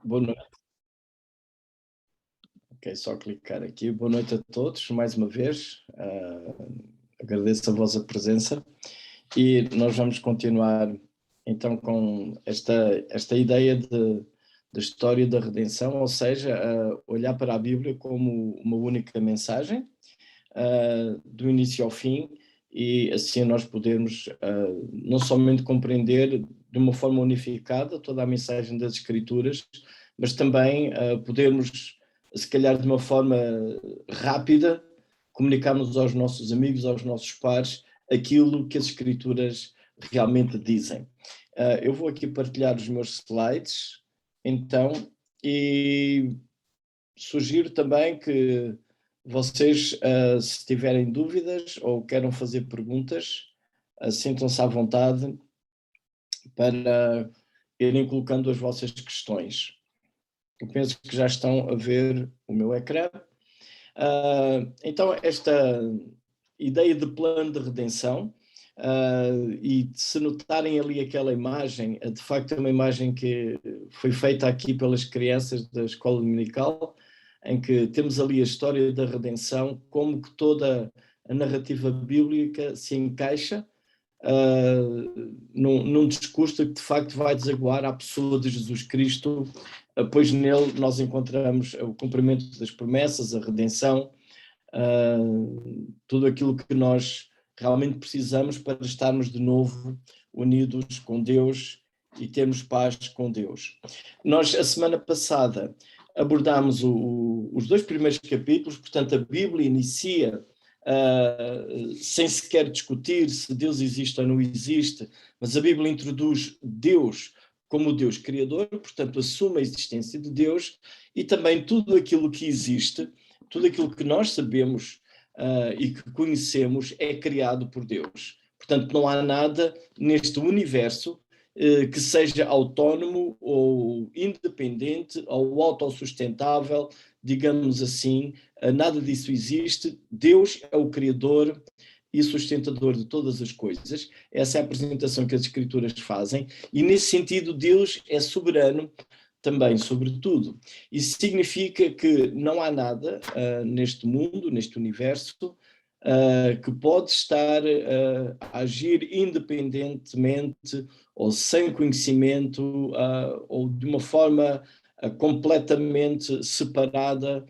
Boa noite. Ok, só clicar aqui. Boa noite a todos, mais uma vez. Agradeço a vossa presença e nós vamos continuar então com esta ideia da história da redenção, ou seja, olhar para a Bíblia como uma única mensagem, do início ao fim, e assim nós podermos não somente compreender de uma forma unificada toda a mensagem das Escrituras, mas também podermos, se calhar de uma forma rápida, comunicarmos aos nossos amigos, aos nossos pares, aquilo que as Escrituras realmente dizem. Eu vou aqui partilhar os meus slides, então, e sugiro também que vocês, se tiverem dúvidas ou queiram fazer perguntas, sintam-se à vontade para irem colocando as vossas questões. Eu penso que já estão a ver o meu ecrã. Então, esta ideia de plano de redenção, e se notarem ali aquela imagem, de facto é uma imagem que foi feita aqui pelas crianças da escola dominical, em que temos ali a história da redenção, como que toda a narrativa bíblica se encaixa num discurso que de facto vai desaguar à pessoa de Jesus Cristo, pois nele nós encontramos o cumprimento das promessas, a redenção, tudo aquilo que nós realmente precisamos para estarmos de novo unidos com Deus e termos paz com Deus. Nós, a semana passada, abordámos os dois primeiros capítulos, portanto a Bíblia inicia sem sequer discutir se Deus existe ou não existe, mas a Bíblia introduz Deus como o Deus criador, portanto assume a existência de Deus, e também tudo aquilo que existe, tudo aquilo que nós sabemos e que conhecemos é criado por Deus. Portanto, não há nada neste universo que seja autónomo ou independente ou autossustentável, digamos assim, nada disso existe. Deus é o criador e sustentador de todas as coisas. Essa é a apresentação que as Escrituras fazem, e nesse sentido Deus é soberano também sobre tudo. Isso significa que não há nada neste mundo, neste universo, que pode estar a agir independentemente ou sem conhecimento ou de uma forma completamente separada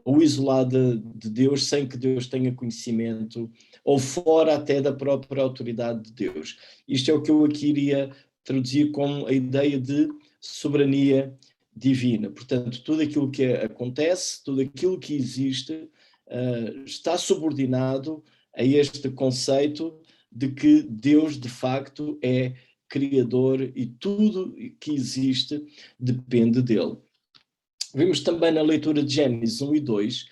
ou isolada de Deus, sem que Deus tenha conhecimento, ou fora até da própria autoridade de Deus. Isto é o que eu aqui iria traduzir como a ideia de soberania divina. Portanto, tudo aquilo que acontece, tudo aquilo que existe, está subordinado a este conceito de que Deus de facto é criador e tudo que existe depende dele. Vimos também na leitura de Gênesis 1 e 2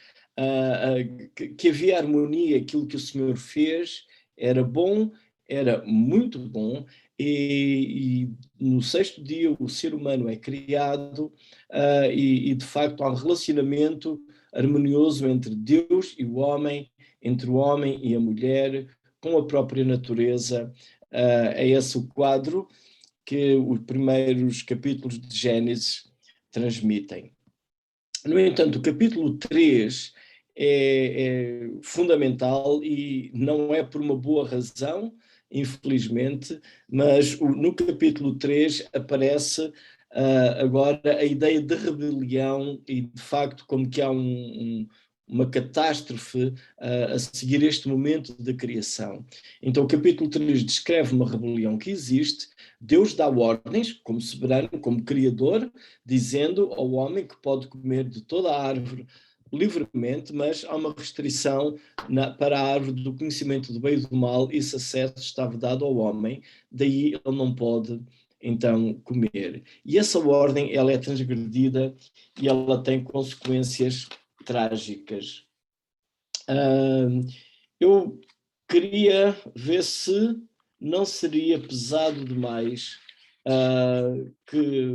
que havia harmonia, aquilo que o Senhor fez era bom, era muito bom, e no sexto dia o ser humano é criado e de facto há um relacionamento harmonioso entre Deus e o homem, entre o homem e a mulher, com a própria natureza. É esse o quadro que os primeiros capítulos de Gênesis transmitem. No entanto, o capítulo 3 é fundamental e não é por uma boa razão, infelizmente, mas no capítulo 3 aparece agora a ideia de rebelião e, de facto, como que há uma catástrofe a seguir este momento da criação. Então, o capítulo 3 descreve uma rebelião que existe. Deus dá ordens, como soberano, como criador, dizendo ao homem que pode comer de toda a árvore livremente, mas há uma restrição para a árvore do conhecimento do bem e do mal. Esse acesso estava dado ao homem, daí ele não pode então comer. E essa ordem, ela é transgredida e ela tem consequências trágicas. Eu queria ver se não seria pesado demais que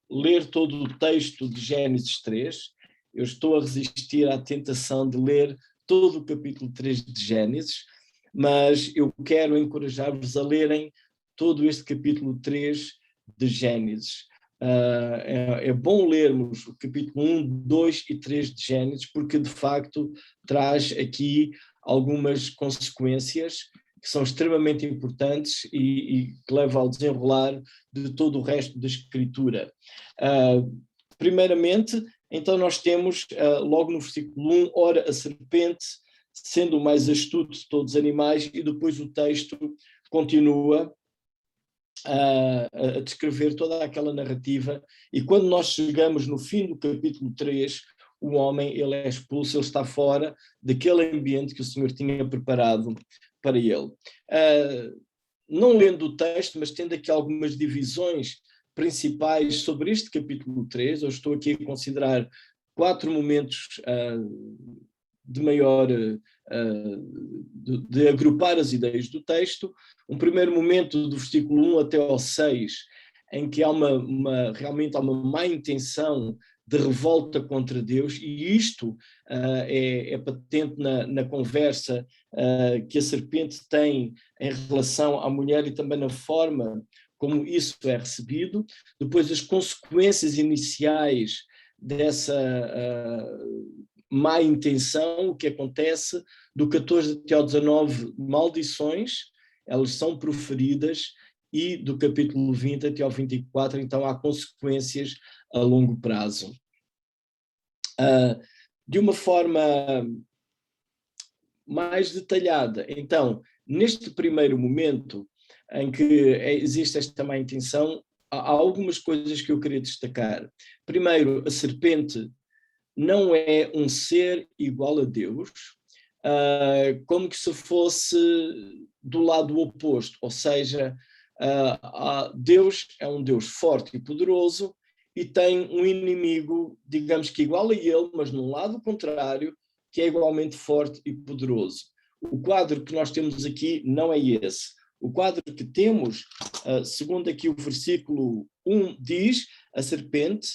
ler todo o texto de Gênesis 3. Eu estou a resistir à tentação de ler todo o capítulo 3 de Gênesis, mas eu quero encorajar-vos a lerem todo este capítulo 3 de Gênesis. É bom lermos o capítulo 1, 2 e 3 de Gênesis, porque de facto traz aqui algumas consequências que são extremamente importantes e que levam ao desenrolar de todo o resto da Escritura. Primeiramente, então nós temos, logo no versículo 1, ora a serpente, sendo o mais astuto de todos os animais, e depois o texto continua a descrever toda aquela narrativa, e quando nós chegamos no fim do capítulo 3, o homem ele é expulso, ele está fora daquele ambiente que o Senhor tinha preparado para ele. Não lendo o texto, mas tendo aqui algumas divisões principais sobre este capítulo 3, eu estou aqui a considerar 4 momentos de maior, de agrupar as ideias do texto. Um primeiro momento do versículo 1 até ao 6, em que há realmente há uma má intenção de revolta contra Deus, e isto é patente na conversa que a serpente tem em relação à mulher e também na forma como isso é recebido. Depois as consequências iniciais dessa má intenção, o que acontece, do 14 até ao 19, maldições, elas são proferidas, e do capítulo 20 até ao 24, então há consequências a longo prazo. De uma forma mais detalhada, então, neste primeiro momento em que existe esta má intenção, há algumas coisas que eu queria destacar. Primeiro, a serpente não é um ser igual a Deus, como que se fosse do lado oposto, ou seja, Deus é um Deus forte e poderoso e tem um inimigo, digamos que igual a ele, mas num lado contrário, que é igualmente forte e poderoso. O quadro que nós temos aqui não é esse. O quadro que temos, segundo aqui o versículo 1 diz, a serpente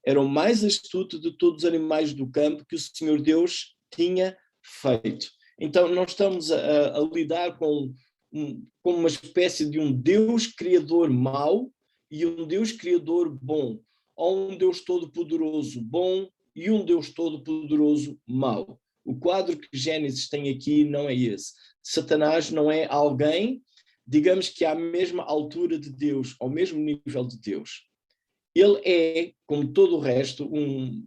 era o mais astuto de todos os animais do campo que o Senhor Deus tinha feito. Então nós estamos a lidar com uma espécie de um Deus criador mau e um Deus criador bom, ou um Deus todo-poderoso bom e um Deus todo-poderoso mau. O quadro que Gênesis tem aqui não é esse. Satanás não é alguém, digamos que à mesma altura de Deus, ao mesmo nível de Deus. Ele é, como todo o resto, um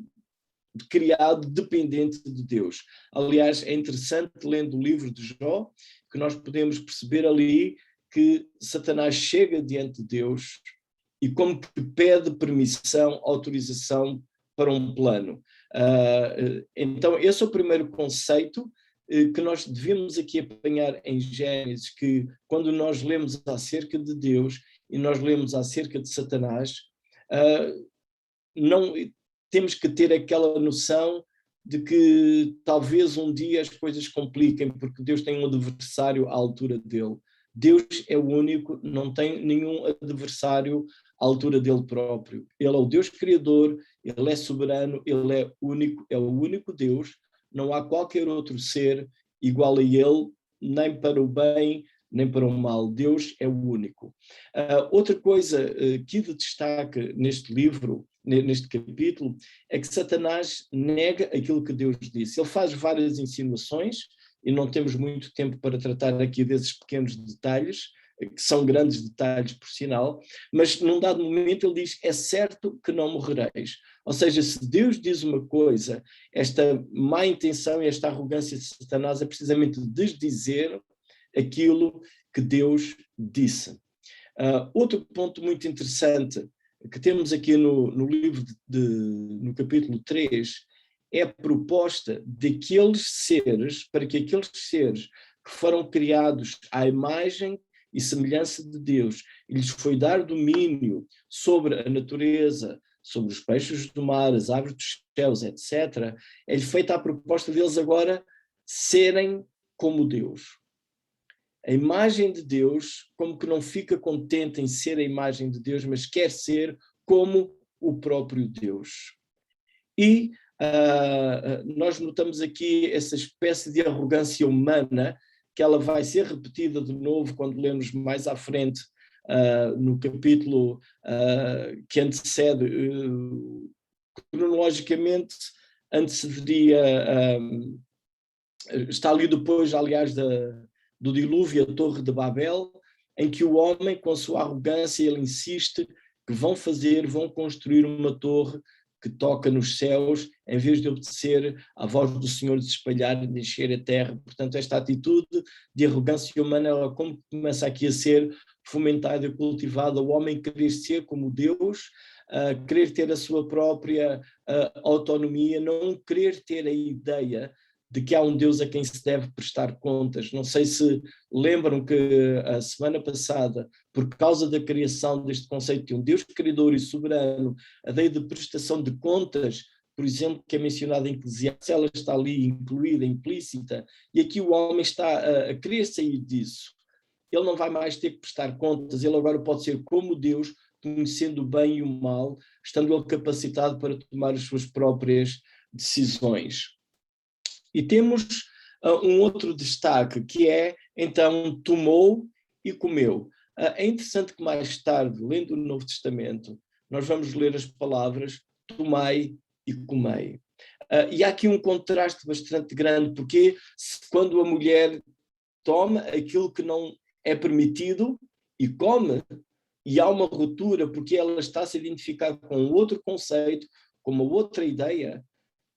criado dependente de Deus. Aliás, é interessante, lendo o livro de Jó, que nós podemos perceber ali que Satanás chega diante de Deus e como que pede permissão, autorização para um plano. Então, esse é o primeiro conceito que nós devemos aqui apanhar em Gênesis, que quando nós lemos acerca de Deus e nós lemos acerca de Satanás, não temos que ter aquela noção de que talvez um dia as coisas compliquem, porque Deus tem um adversário à altura dele. Deus é o único, não tem nenhum adversário à altura dele próprio. Ele é o Deus criador, ele é soberano, ele é único, é o único Deus, não há qualquer outro ser igual a ele, nem para o bem, nem para o mal. Deus é o único. Outra coisa que de destaque neste livro, neste capítulo, é que Satanás nega aquilo que Deus disse. Ele faz várias insinuações, e não temos muito tempo para tratar aqui desses pequenos detalhes, que são grandes detalhes por sinal, mas num dado momento ele diz, é certo que não morrereis. Ou seja, se Deus diz uma coisa, esta má intenção e esta arrogância de Satanás é precisamente desdizer aquilo que Deus disse. Outro ponto muito interessante que temos aqui no livro, no capítulo 3, é a proposta daqueles seres, para que aqueles seres que foram criados à imagem e semelhança de Deus, e lhes foi dar domínio sobre a natureza, sobre os peixes do mar, as aves dos céus, etc., é feita a proposta deles agora serem como Deus. A imagem de Deus, como que não fica contente em ser a imagem de Deus, mas quer ser como o próprio Deus. E nós notamos aqui essa espécie de arrogância humana, que ela vai ser repetida de novo quando lemos mais à frente no capítulo que antecede, cronologicamente, antecederia, está ali depois, aliás, do dilúvio, a Torre de Babel, em que o homem, com a sua arrogância, ele insiste que vão construir uma torre que toca nos céus, em vez de obedecer à voz do Senhor de se espalhar e de encher a terra. Portanto, esta atitude de arrogância humana, ela como começa aqui a ser fomentada e cultivada, o homem querer ser como Deus, querer ter a sua própria autonomia, não querer ter a ideia de que há um Deus a quem se deve prestar contas. Não sei se lembram que a semana passada, por causa da criação deste conceito de um Deus criador e soberano, a ideia de prestação de contas, por exemplo, que é mencionada em Eclesiastes, ela está ali incluída, implícita, e aqui o homem está a querer sair disso. Ele não vai mais ter que prestar contas, ele agora pode ser como Deus, conhecendo o bem e o mal, estando ele capacitado para tomar as suas próprias decisões. E temos um outro destaque, que é, então, tomou e comeu. É interessante que mais tarde, lendo o Novo Testamento, nós vamos ler as palavras tomai e comei. E há aqui um contraste bastante grande, porque quando a mulher toma aquilo que não é permitido e come, e há uma ruptura, porque ela está a se identificar com outro conceito, com uma outra ideia,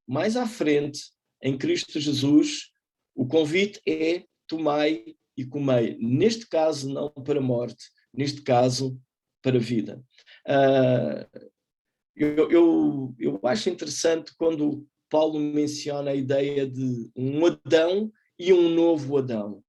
mais à frente, em Cristo Jesus, o convite é tomai e comei. Neste caso, não para a morte, neste caso, para a vida. Eu acho interessante quando Paulo menciona a ideia de um Adão e um novo Adão.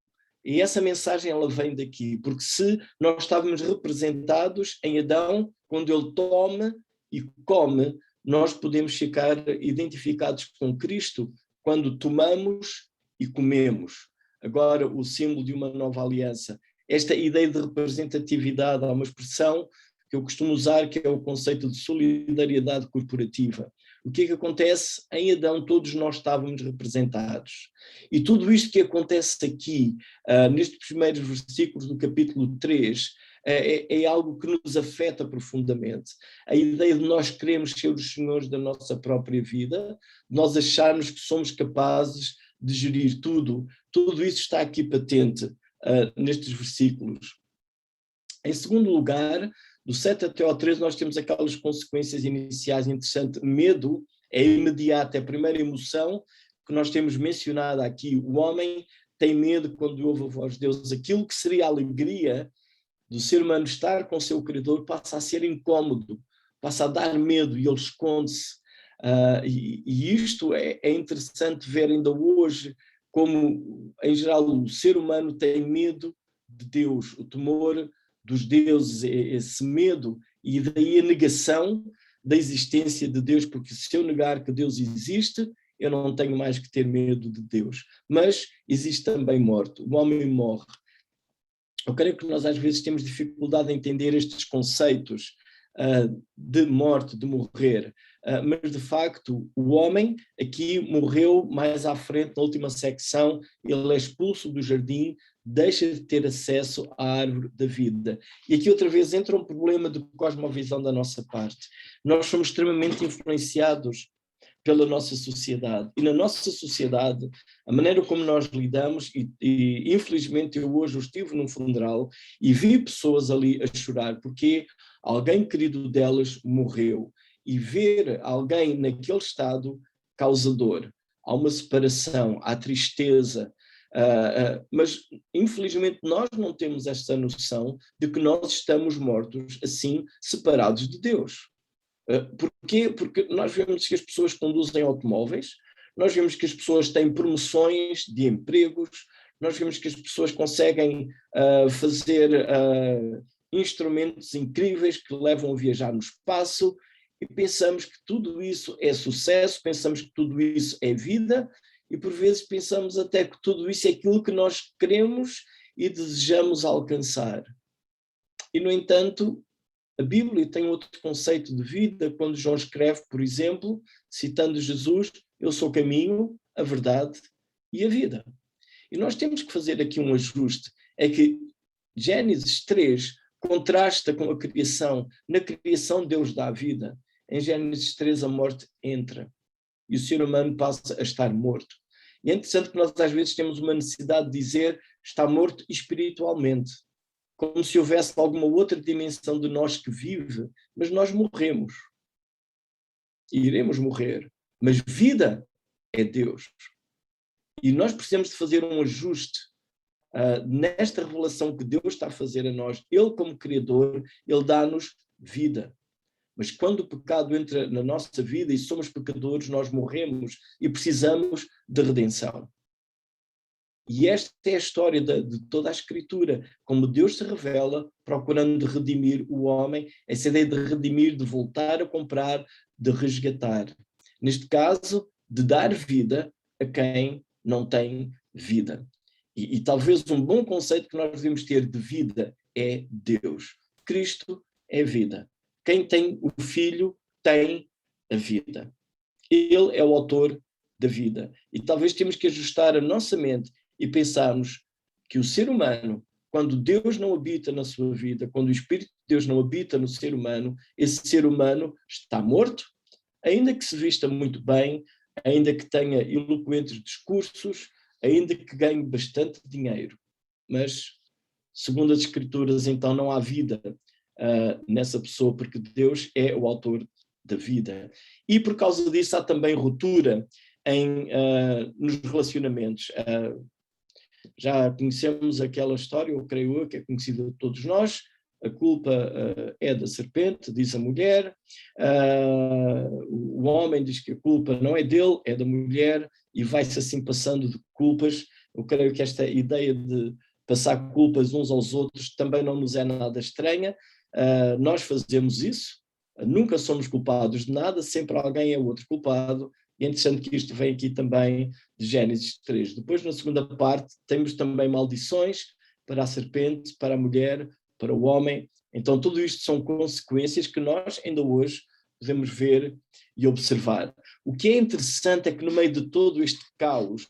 E essa mensagem ela vem daqui, porque se nós estávamos representados em Adão, quando ele toma e come, nós podemos ficar identificados com Cristo quando tomamos e comemos. Agora, o símbolo de uma nova aliança. Esta ideia de representatividade, há uma expressão que eu costumo usar, que é o conceito de solidariedade corporativa. O que é que acontece? Em Adão todos nós estávamos representados. E tudo isto que acontece aqui, nestes primeiros versículos do capítulo 3, é algo que nos afeta profundamente. A ideia de nós queremos ser os senhores da nossa própria vida, nós acharmos que somos capazes de gerir tudo isso está aqui patente nestes versículos. Em segundo lugar, do 7 até ao 13, nós temos aquelas consequências iniciais interessantes. Medo é imediato, é a primeira emoção que nós temos mencionado aqui. O homem tem medo quando ouve a voz de Deus. Aquilo que seria a alegria do ser humano estar com o seu Criador passa a ser incómodo, passa a dar medo e ele esconde-se. E isto é interessante ver ainda hoje como, em geral, o ser humano tem medo de Deus, o temor dos deuses, esse medo, e daí a negação da existência de Deus, porque se eu negar que Deus existe, eu não tenho mais que ter medo de Deus. Mas existe também morte, o homem morre. Eu creio que nós às vezes temos dificuldade em entender estes conceitos de morte, de morrer, mas de facto o homem aqui morreu mais à frente, na última secção, ele é expulso do jardim, deixa de ter acesso à árvore da vida. E aqui outra vez entra um problema de cosmovisão da nossa parte. Nós somos extremamente influenciados pela nossa sociedade. E na nossa sociedade, a maneira como nós lidamos, e infelizmente eu hoje estive num funeral e vi pessoas ali a chorar, porque alguém querido delas morreu. E ver alguém naquele estado causa dor. Há uma separação, há tristeza, mas infelizmente nós não temos esta noção de que nós estamos mortos assim, separados de Deus. Porquê? Porque nós vemos que as pessoas conduzem automóveis, nós vemos que as pessoas têm promoções de empregos, nós vemos que as pessoas conseguem fazer instrumentos incríveis que levam a viajar no espaço, e pensamos que tudo isso é sucesso, pensamos que tudo isso é vida, e por vezes pensamos até que tudo isso é aquilo que nós queremos e desejamos alcançar. E, no entanto, a Bíblia tem outro conceito de vida, quando João escreve, por exemplo, citando Jesus, eu sou o caminho, a verdade e a vida. E nós temos que fazer aqui um ajuste, é que Gênesis 3 contrasta com a criação. Na criação Deus dá a vida. Em Gênesis 3 a morte entra e o ser humano passa a estar morto. E é interessante que nós às vezes temos uma necessidade de dizer está morto espiritualmente, como se houvesse alguma outra dimensão de nós que vive, mas nós morremos. E iremos morrer. Mas vida é Deus. E nós precisamos de fazer um ajuste nesta revelação que Deus está a fazer a nós. Ele, como Criador, Ele dá-nos vida. Mas quando o pecado entra na nossa vida e somos pecadores, nós morremos e precisamos de redenção. E esta é a história de toda a Escritura, como Deus se revela, procurando redimir o homem, essa ideia de redimir, de voltar a comprar, de resgatar. Neste caso, de dar vida a quem não tem vida. E talvez um bom conceito que nós devemos ter de vida é Deus. Cristo é vida. Quem tem o Filho tem a vida. Ele é o autor da vida. E talvez temos que ajustar a nossa mente e pensarmos que o ser humano, quando Deus não habita na sua vida, quando o Espírito de Deus não habita no ser humano, esse ser humano está morto, ainda que se vista muito bem, ainda que tenha eloquentes discursos, ainda que ganhe bastante dinheiro. Mas, segundo as Escrituras, então não há vida nessa pessoa, porque Deus é o autor da vida. E por causa disso há também ruptura nos relacionamentos. Já conhecemos aquela história, eu creio eu, que é conhecida de todos nós. A culpa é da serpente, diz a mulher. O homem diz que a culpa não é dele, é da mulher, e vai-se assim passando de culpas. Eu creio que esta ideia de passar culpas uns aos outros também não nos é nada estranha. Nós fazemos isso, nunca somos culpados de nada, sempre alguém é o outro culpado. E é interessante que isto vem aqui também de Gênesis 3. Depois, na segunda parte, temos também maldições para a serpente, para a mulher, para o homem. Então, tudo isto são consequências que nós ainda hoje podemos ver e observar. O que é interessante é que no meio de todo este caos,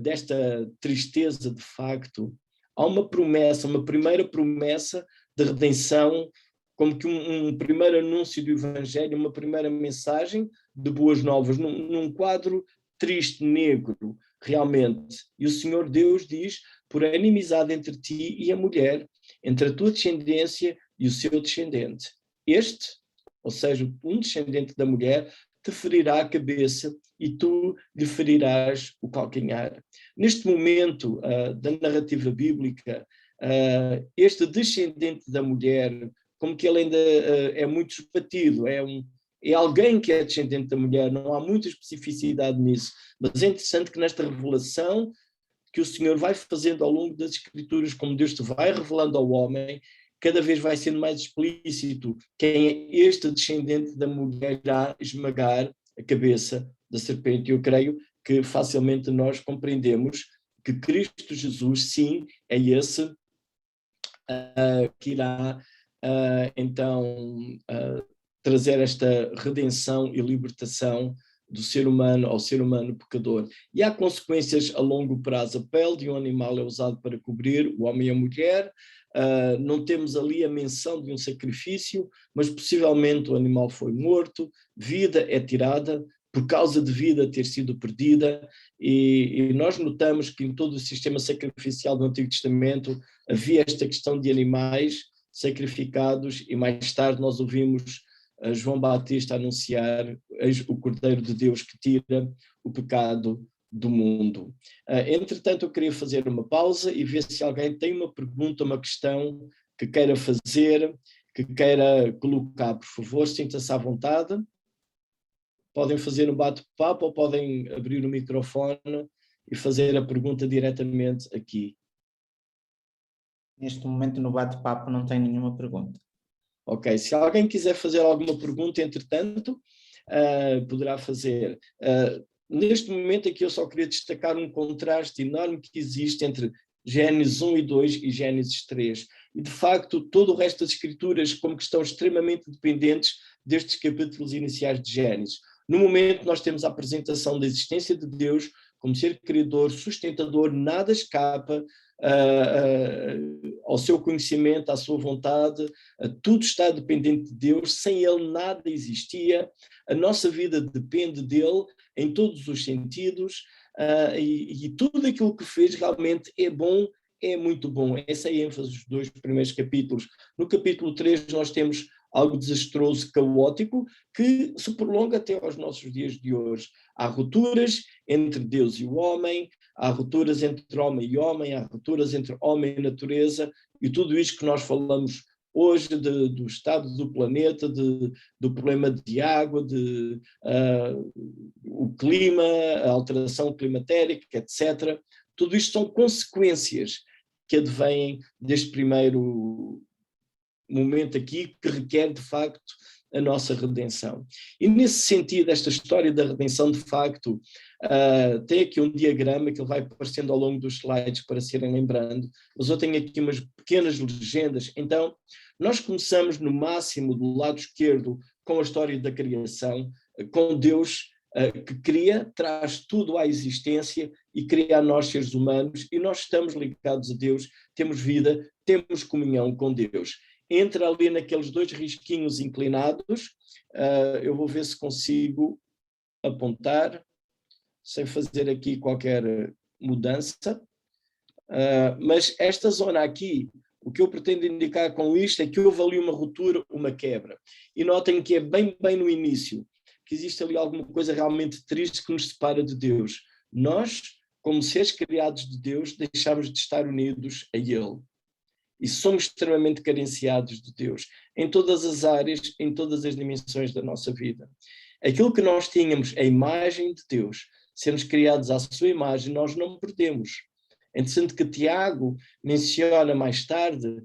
desta tristeza de facto, há uma promessa, uma primeira promessa de redenção, como que um primeiro anúncio do Evangelho, uma primeira mensagem de boas novas, num quadro triste, negro, realmente. E o Senhor Deus diz, por a inimizade entre ti e a mulher, entre a tua descendência e o seu descendente. Este, ou seja, um descendente da mulher, te ferirá a cabeça e tu lhe ferirás o calcanhar. Neste momento da narrativa bíblica, este descendente da mulher, como que ele ainda é muito esbatido, é alguém que é descendente da mulher, não há muita especificidade nisso, mas é interessante que nesta revelação que o Senhor vai fazendo ao longo das Escrituras, como Deus te vai revelando ao homem, cada vez vai sendo mais explícito quem é este descendente da mulher irá esmagar a cabeça da serpente. Eu creio que facilmente nós compreendemos que Cristo Jesus, sim, é esse que irá então trazer esta redenção e libertação do ser humano ao ser humano pecador. E há consequências a longo prazo. A pele de um animal é usada para cobrir o homem e a mulher. Não temos ali a menção de um sacrifício, mas possivelmente o animal foi morto, vida é tirada, por causa de vida ter sido perdida, e nós notamos que em todo o sistema sacrificial do Antigo Testamento havia esta questão de animais sacrificados, e mais tarde nós ouvimos João Batista anunciar o Cordeiro de Deus que tira o pecado do mundo. Entretanto, eu queria fazer uma pausa e ver se alguém tem uma pergunta, uma questão que queira fazer, que queira colocar. Por favor, sinta-se à vontade. Podem fazer um bate-papo ou podem abrir o microfone e fazer a pergunta diretamente aqui. Neste momento, no bate-papo, não tem nenhuma pergunta. Ok, se alguém quiser fazer alguma pergunta, entretanto, poderá fazer. Neste momento aqui eu só queria destacar um contraste enorme que existe entre Gênesis 1 e 2 e Gênesis 3. E, de facto, todo o resto das escrituras como que estão extremamente dependentes destes capítulos iniciais de Gênesis. No momento nós temos a apresentação da existência de Deus como ser criador, sustentador, nada escapa ao seu conhecimento, à sua vontade, tudo está dependente de Deus, sem Ele nada existia, a nossa vida depende dele em todos os sentidos, e tudo aquilo que fez realmente é bom, é muito bom. Essa é a ênfase dos 2 primeiros capítulos. No capítulo 3 nós temos algo desastroso, caótico, que se prolonga até aos nossos dias de hoje. Há rupturas entre Deus e o homem, há rupturas entre homem e homem, há rupturas entre homem e natureza, e tudo isto que nós falamos hoje do estado do planeta, do problema de água, o clima, a alteração climatérica, etc. Tudo isto são consequências que advêm deste primeiro momento aqui, que requer de facto a nossa redenção. E nesse sentido, esta história da redenção de facto tem aqui um diagrama que ele vai aparecendo ao longo dos slides para se irem lembrando, mas eu tenho aqui umas pequenas legendas. Então, nós começamos no máximo do lado esquerdo com a história da criação, com Deus que cria, traz tudo à existência e cria a nós seres humanos, e nós estamos ligados a Deus, temos vida, temos comunhão com Deus. Entra ali naqueles 2 risquinhos inclinados, eu vou ver se consigo apontar, sem fazer aqui qualquer mudança, mas esta zona aqui, o que eu pretendo indicar com isto é que houve ali uma ruptura, uma quebra. E notem que é bem no início, que existe ali alguma coisa realmente triste que nos separa de Deus. Nós, como seres criados de Deus, deixamos de estar unidos a Ele. E somos extremamente carenciados de Deus, em todas as áreas, em todas as dimensões da nossa vida. Aquilo que nós tínhamos, a imagem de Deus, sermos criados à sua imagem, nós não perdemos. É interessante que Tiago menciona mais tarde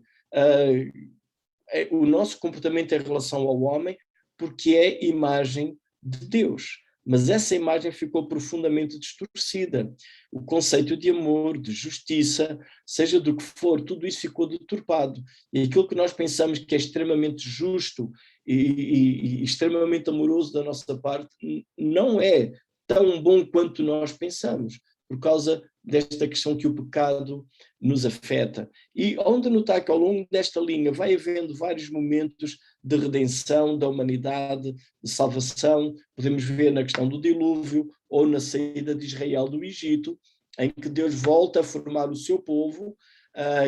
o nosso comportamento em relação ao homem, porque é imagem de Deus. Mas essa imagem ficou profundamente distorcida. O conceito de amor, de justiça, seja do que for, tudo isso ficou deturpado. E aquilo que nós pensamos que é extremamente justo e extremamente amoroso da nossa parte, não é tão bom quanto nós pensamos, por causa desta questão que o pecado nos afeta. E onde notar que ao longo desta linha vai havendo vários momentos de redenção da humanidade, de salvação, podemos ver na questão do dilúvio ou na saída de Israel do Egito, em que Deus volta a formar o seu povo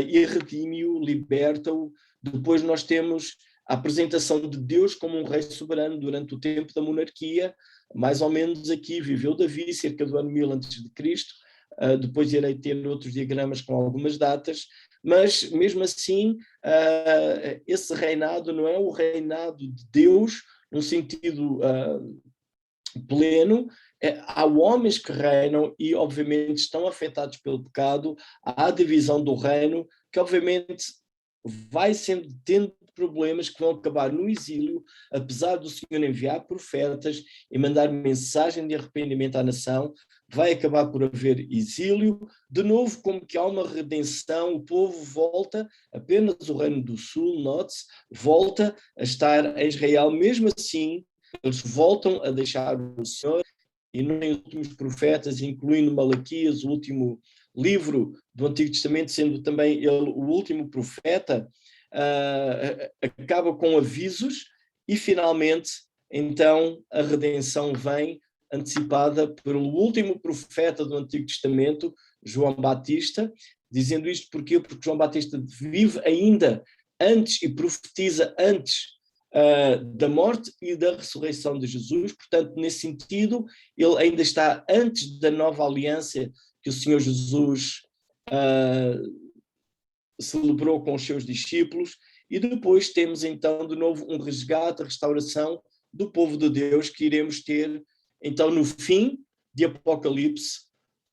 e redime-o, liberta-o. Depois nós temos a apresentação de Deus como um rei soberano durante o tempo da monarquia, mais ou menos aqui viveu Davi, cerca do ano 1000 a.C., depois irei ter outros diagramas com algumas datas, mas mesmo assim esse reinado não é o reinado de Deus num sentido pleno. Há homens que reinam e obviamente estão afetados pelo pecado, há a divisão do reino, que obviamente vai sendo tendo problemas que vão acabar no exílio, apesar do Senhor enviar profetas e mandar mensagem de arrependimento à nação, vai acabar por haver exílio, de novo como que há uma redenção, o povo volta, apenas o reino do sul, note-se, volta a estar em Israel, mesmo assim eles voltam a deixar o Senhor, e nos últimos profetas, incluindo Malaquias, o último livro do Antigo Testamento, sendo também ele o último profeta, acaba com avisos e finalmente então a redenção vem antecipada pelo último profeta do Antigo Testamento, João Batista, dizendo isto porque João Batista vive ainda antes e profetiza antes da morte e da ressurreição de Jesus, portanto nesse sentido ele ainda está antes da nova aliança que o Senhor Jesus celebrou com os seus discípulos, e depois temos então de novo um resgate, a restauração do povo de Deus que iremos ter então no fim de Apocalipse,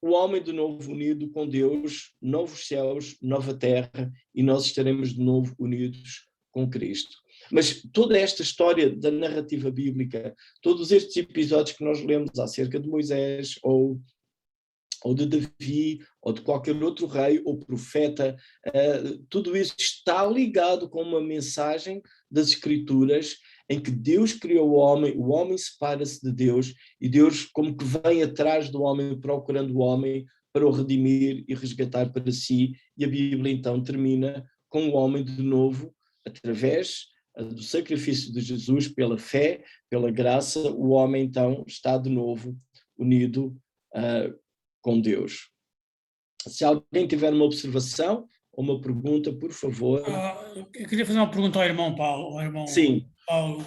o homem de novo unido com Deus, novos céus, nova terra, e nós estaremos de novo unidos com Cristo. Mas toda esta história da narrativa bíblica, todos estes episódios que nós lemos acerca de Moisés ou de Davi, ou de qualquer outro rei ou profeta, tudo isso está ligado com uma mensagem das Escrituras, em que Deus criou o homem separa-se de Deus, e Deus como que vem atrás do homem, procurando o homem para o redimir e resgatar para si, e a Bíblia então termina com o homem de novo, através do sacrifício de Jesus, pela fé, pela graça, o homem então está de novo unido com Deus. Se alguém tiver uma observação ou uma pergunta, por favor. Eu queria fazer uma pergunta ao irmão Paulo. Sim. Paulo,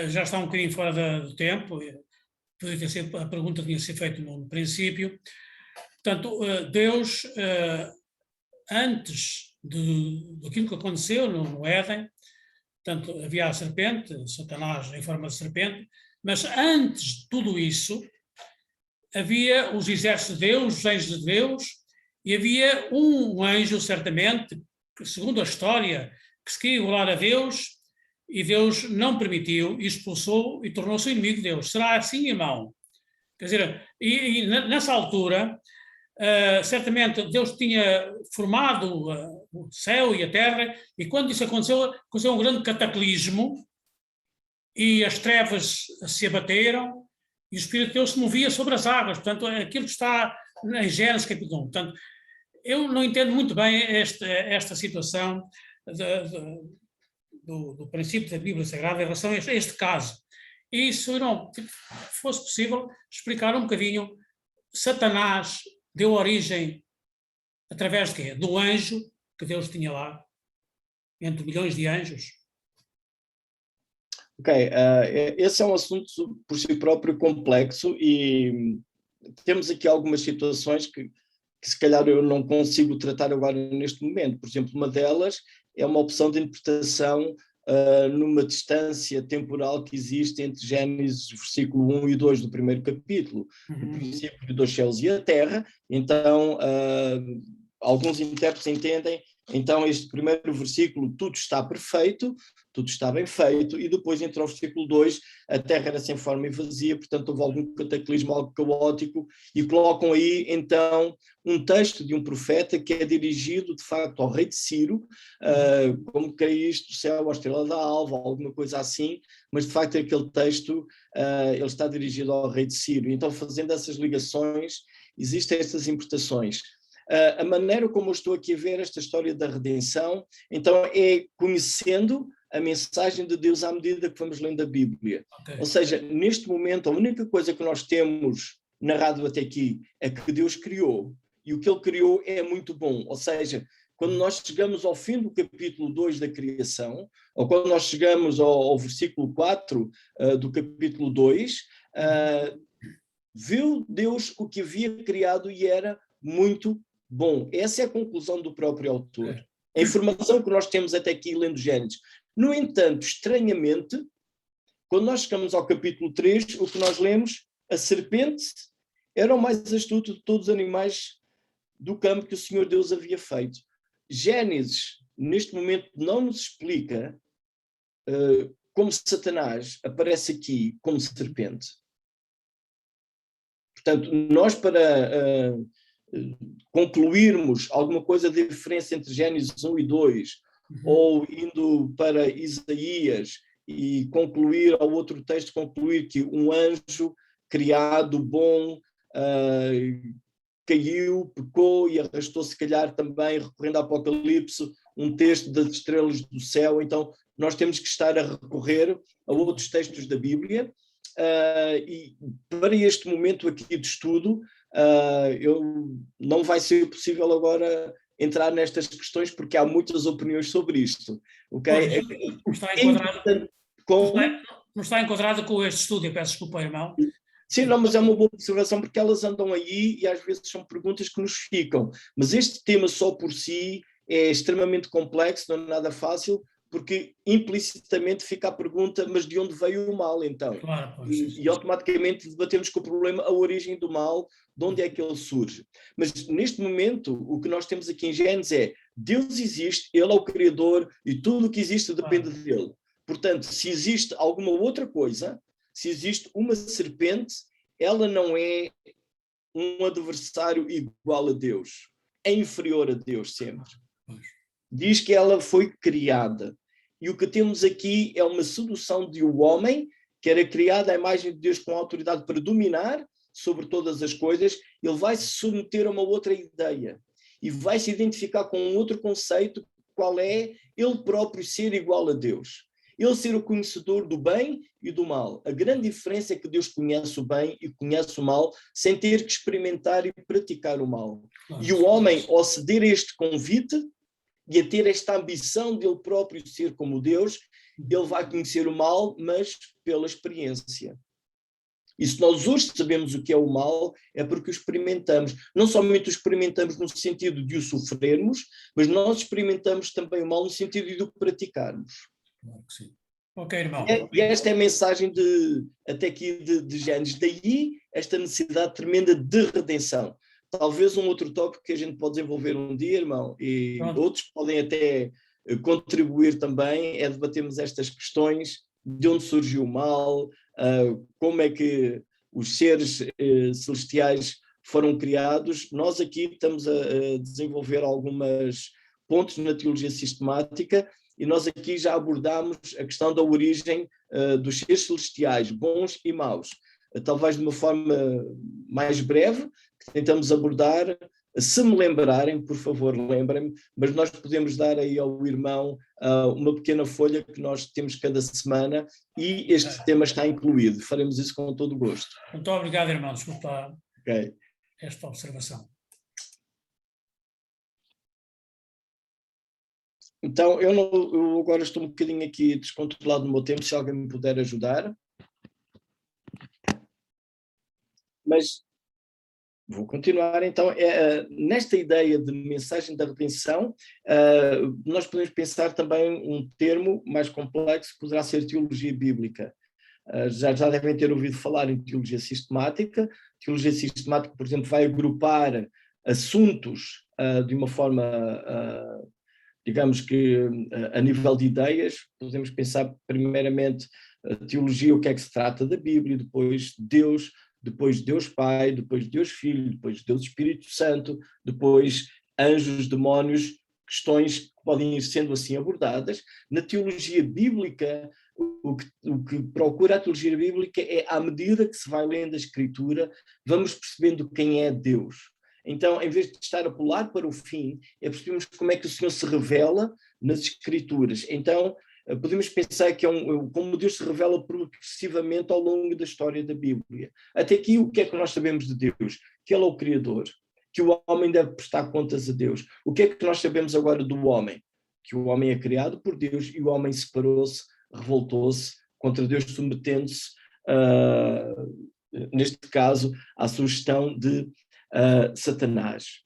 já está um bocadinho fora do tempo, poderia ter sido, a pergunta tinha sido feita no princípio. Portanto, Deus, antes daquilo que aconteceu no Éden, portanto, havia a serpente, Satanás em forma de serpente, mas antes de tudo isso, havia os exércitos de Deus, os anjos de Deus, e havia um anjo, certamente, que, segundo a história, que se queria igualar a Deus, e Deus não permitiu, e expulsou e tornou-se inimigo de Deus. Será assim, irmão? Quer dizer, e nessa altura, certamente Deus tinha formado o céu e a terra, e quando isso aconteceu um grande cataclismo, e as trevas se abateram, e o Espírito de Deus se movia sobre as águas. Portanto, aquilo que está em Gênesis capítulo 1. Portanto, eu não entendo muito bem esta situação do princípio da Bíblia Sagrada em relação a este caso. E se não fosse possível explicar um bocadinho, Satanás deu origem através de quê? Do anjo que Deus tinha lá, entre milhões de anjos. Ok, esse é um assunto por si próprio complexo, e temos aqui algumas situações que se calhar eu não consigo tratar agora neste momento. Por exemplo, uma delas é uma opção de interpretação numa distância temporal que existe entre Gênesis, versículo 1 e 2 do primeiro capítulo, o princípio dos céus e a terra. Então, alguns intérpretes entendem, então, este primeiro versículo, tudo está perfeito, tudo está bem feito, e depois entra o versículo 2, a terra era sem forma e vazia, portanto houve algum cataclismo, algo caótico, e colocam aí, então, um texto de um profeta que é dirigido, de facto, ao rei de Ciro, como que isto, o céu, a estrela da alva, alguma coisa assim, mas de facto aquele texto, ele está dirigido ao rei de Ciro. Então, fazendo essas ligações, existem estas interpretações. A maneira como eu estou aqui a ver esta história da redenção, então é conhecendo a mensagem de Deus à medida que vamos lendo a Bíblia. Okay. Ou seja, neste momento, a única coisa que nós temos narrado até aqui é que Deus criou, e o que Ele criou é muito bom. Ou seja, quando nós chegamos ao fim do capítulo 2 da criação, ou quando nós chegamos ao versículo 4 do capítulo 2, viu Deus o que havia criado e era muito bom. Essa é a conclusão do próprio autor. A informação que nós temos até aqui lendo Gênesis. No entanto, estranhamente, quando nós chegamos ao capítulo 3, o que nós lemos, a serpente era o mais astuto de todos os animais do campo que o Senhor Deus havia feito. Gênesis, neste momento, não nos explica como Satanás aparece aqui como serpente. Portanto, nós para concluirmos alguma coisa de diferença entre Gênesis 1 e 2, ou indo para Isaías e concluir ao outro texto, concluir que um anjo criado bom caiu, pecou e arrastou-se, se calhar também, recorrendo ao Apocalipse, um texto das estrelas do céu. Então nós temos que estar a recorrer a outros textos da Bíblia, e para este momento aqui de estudo, não vai ser possível agora entrar nestas questões, porque há muitas opiniões sobre isto. Okay? Não está enquadrado com este estudo, eu peço desculpa, irmão. Sim, não, mas é uma boa observação, porque elas andam aí e às vezes são perguntas que nos ficam. Mas este tema só por si é extremamente complexo, não é nada fácil, porque implicitamente fica a pergunta, mas de onde veio o mal, então? Claro, pois, e automaticamente debatemos com o problema a origem do mal, de onde é que ele surge. Mas neste momento, o que nós temos aqui em Gênesis é, Deus existe, Ele é o Criador, e tudo o que existe depende dele. Portanto, se existe alguma outra coisa, se existe uma serpente, ela não é um adversário igual a Deus, é inferior a Deus sempre. Diz que ela foi criada. e o que temos aqui é uma sedução de um homem que era criado à imagem de Deus com autoridade para dominar sobre todas as coisas. Ele vai se submeter a uma outra ideia e vai se identificar com um outro conceito, qual é ele próprio ser igual a Deus. Ele ser o conhecedor do bem e do mal. A grande diferença é que Deus conhece o bem e conhece o mal sem ter que experimentar e praticar o mal. E o homem, ao ceder a este convite e a ter esta ambição de ele próprio ser como Deus, ele vai conhecer o mal, mas pela experiência. E se nós hoje sabemos o que é o mal, é porque o experimentamos. Não somente o experimentamos no sentido de o sofrermos, mas nós experimentamos também o mal no sentido de o praticarmos. Claro que sim. Ok, irmão. E esta é a mensagem até aqui de Gênesis. Daí esta necessidade tremenda de redenção. Talvez um outro tópico que a gente pode desenvolver um dia, irmão, e outros podem até contribuir também, é debatermos estas questões, de onde surgiu o mal, como é que os seres celestiais foram criados. Nós aqui estamos a desenvolver alguns pontos na teologia sistemática, e nós aqui já abordámos a questão da origem dos seres celestiais, bons e maus. Talvez de uma forma mais breve, que tentamos abordar. Se me lembrarem, por favor, lembrem-me, mas nós podemos dar aí ao irmão uma pequena folha que nós temos cada semana e este tema está incluído. Faremos isso com todo o gosto. Muito obrigado, irmão. Desculpa esta observação. Então, eu agora estou um bocadinho aqui descontrolado no meu tempo, se alguém me puder ajudar. Mas vou continuar, então. Nesta ideia de mensagem da redenção, nós podemos pensar também um termo mais complexo, que poderá ser teologia bíblica. Já devem ter ouvido falar em teologia sistemática. Teologia sistemática, por exemplo, vai agrupar assuntos de uma forma, digamos que a nível de ideias. Podemos pensar primeiramente teologia, o que é que se trata da Bíblia, depois Deus Pai, depois Deus Filho, depois Deus Espírito Santo, depois anjos, demónios, questões que podem ir sendo assim abordadas. Na teologia bíblica, o que procura a teologia bíblica é, à medida que se vai lendo a Escritura, vamos percebendo quem é Deus. Então, em vez de estar a pular para o fim, é percebermos como é que o Senhor se revela nas Escrituras. Então, podemos pensar que como Deus se revela progressivamente ao longo da história da Bíblia. Até aqui, o que é que nós sabemos de Deus? Que Ele é o Criador, que o homem deve prestar contas a Deus. O que é que nós sabemos agora do homem? Que o homem é criado por Deus e o homem separou-se, revoltou-se contra Deus, submetendo-se, neste caso, à sugestão de Satanás.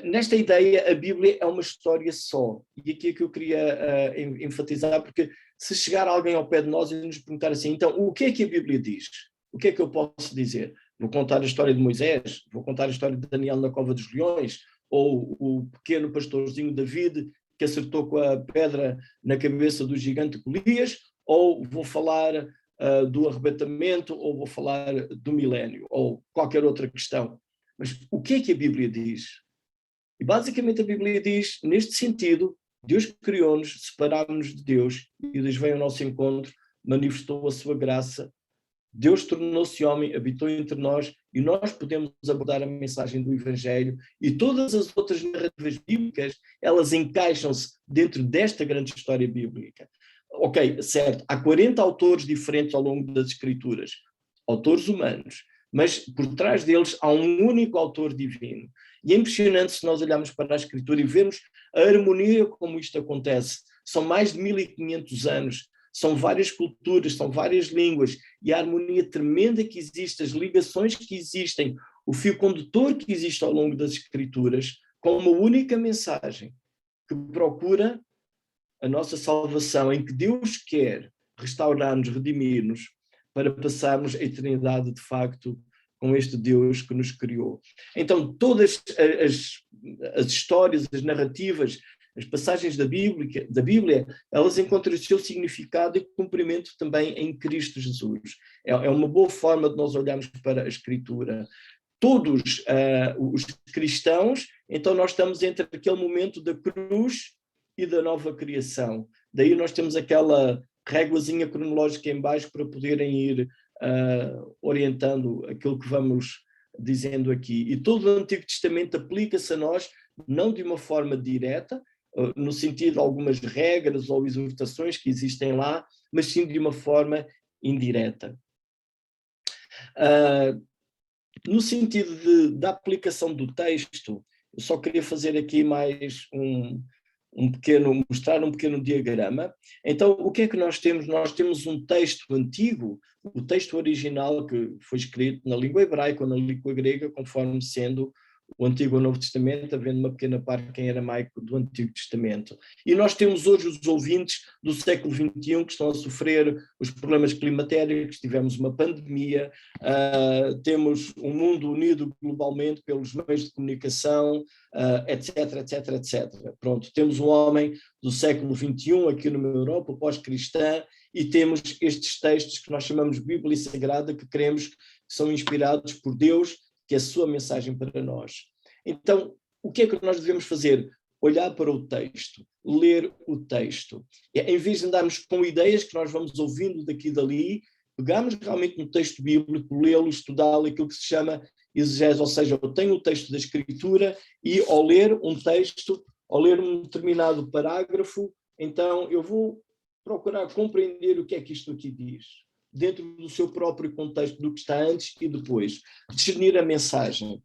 Nesta ideia, a Bíblia é uma história só. E aqui é que eu queria enfatizar, porque se chegar alguém ao pé de nós e nos perguntar assim, então, o que é que a Bíblia diz? O que é que eu posso dizer? Vou contar a história de Moisés? Vou contar a história de Daniel na cova dos leões? Ou o pequeno pastorzinho David que acertou com a pedra na cabeça do gigante Golias? Ou vou falar do arrebatamento? Ou vou falar do milénio? Ou qualquer outra questão? Mas o que é que a Bíblia diz? E basicamente a Bíblia diz, neste sentido, Deus criou-nos, separámos-nos de Deus, e Deus veio ao nosso encontro, manifestou a sua graça, Deus tornou-se homem, habitou entre nós, e nós podemos abordar a mensagem do Evangelho, e todas as outras narrativas bíblicas, elas encaixam-se dentro desta grande história bíblica. Ok, certo, há 40 autores diferentes ao longo das Escrituras, autores humanos, mas por trás deles há um único autor divino. E é impressionante se nós olharmos para a Escritura e vermos a harmonia como isto acontece. São mais de 1500 anos, são várias culturas, são várias línguas, e a harmonia tremenda que existe, as ligações que existem, o fio condutor que existe ao longo das Escrituras, com uma única mensagem que procura a nossa salvação, em que Deus quer restaurar-nos, redimir-nos, para passarmos a eternidade de facto com este Deus que nos criou. Então todas as histórias, as narrativas, as passagens da Bíblia, elas encontram o seu significado e cumprimento também em Cristo Jesus. É uma boa forma de nós olharmos para a Escritura. Todos os cristãos, então nós estamos entre aquele momento da cruz e da nova criação. Daí nós temos aquela réguazinha cronológica em baixo para poderem ir orientando aquilo que vamos dizendo aqui. E todo o Antigo Testamento aplica-se a nós, não de uma forma direta, no sentido de algumas regras ou exortações que existem lá, mas sim de uma forma indireta. No sentido da aplicação do texto, eu só queria fazer aqui mais mostrar um pequeno diagrama. Então, o que é que nós temos? Nós temos um texto antigo, o texto original que foi escrito na língua hebraica ou na língua grega, conforme sendo o Antigo ou o Novo Testamento, havendo uma pequena parte em aramaico do Antigo Testamento. E nós temos hoje os ouvintes do século XXI que estão a sofrer os problemas climatéricos, tivemos uma pandemia, temos um mundo unido globalmente pelos meios de comunicação, etc, etc, etc. Pronto, temos um homem do século XXI aqui numa Europa pós-cristã e temos estes textos que nós chamamos de Bíblia Sagrada, que queremos que são inspirados por Deus, que é a sua mensagem para nós. Então, o que é que nós devemos fazer? Olhar para o texto, ler o texto. Em vez de andarmos com ideias que nós vamos ouvindo daqui e dali, pegamos realmente no texto bíblico, lê-lo, estudá-lo, aquilo que se chama exegese, ou seja, eu tenho o texto da Escritura e ao ler um texto, ao ler um determinado parágrafo, então eu vou procurar compreender o que é que isto aqui diz, dentro do seu próprio contexto, do que está antes e depois. Discernir a mensagem.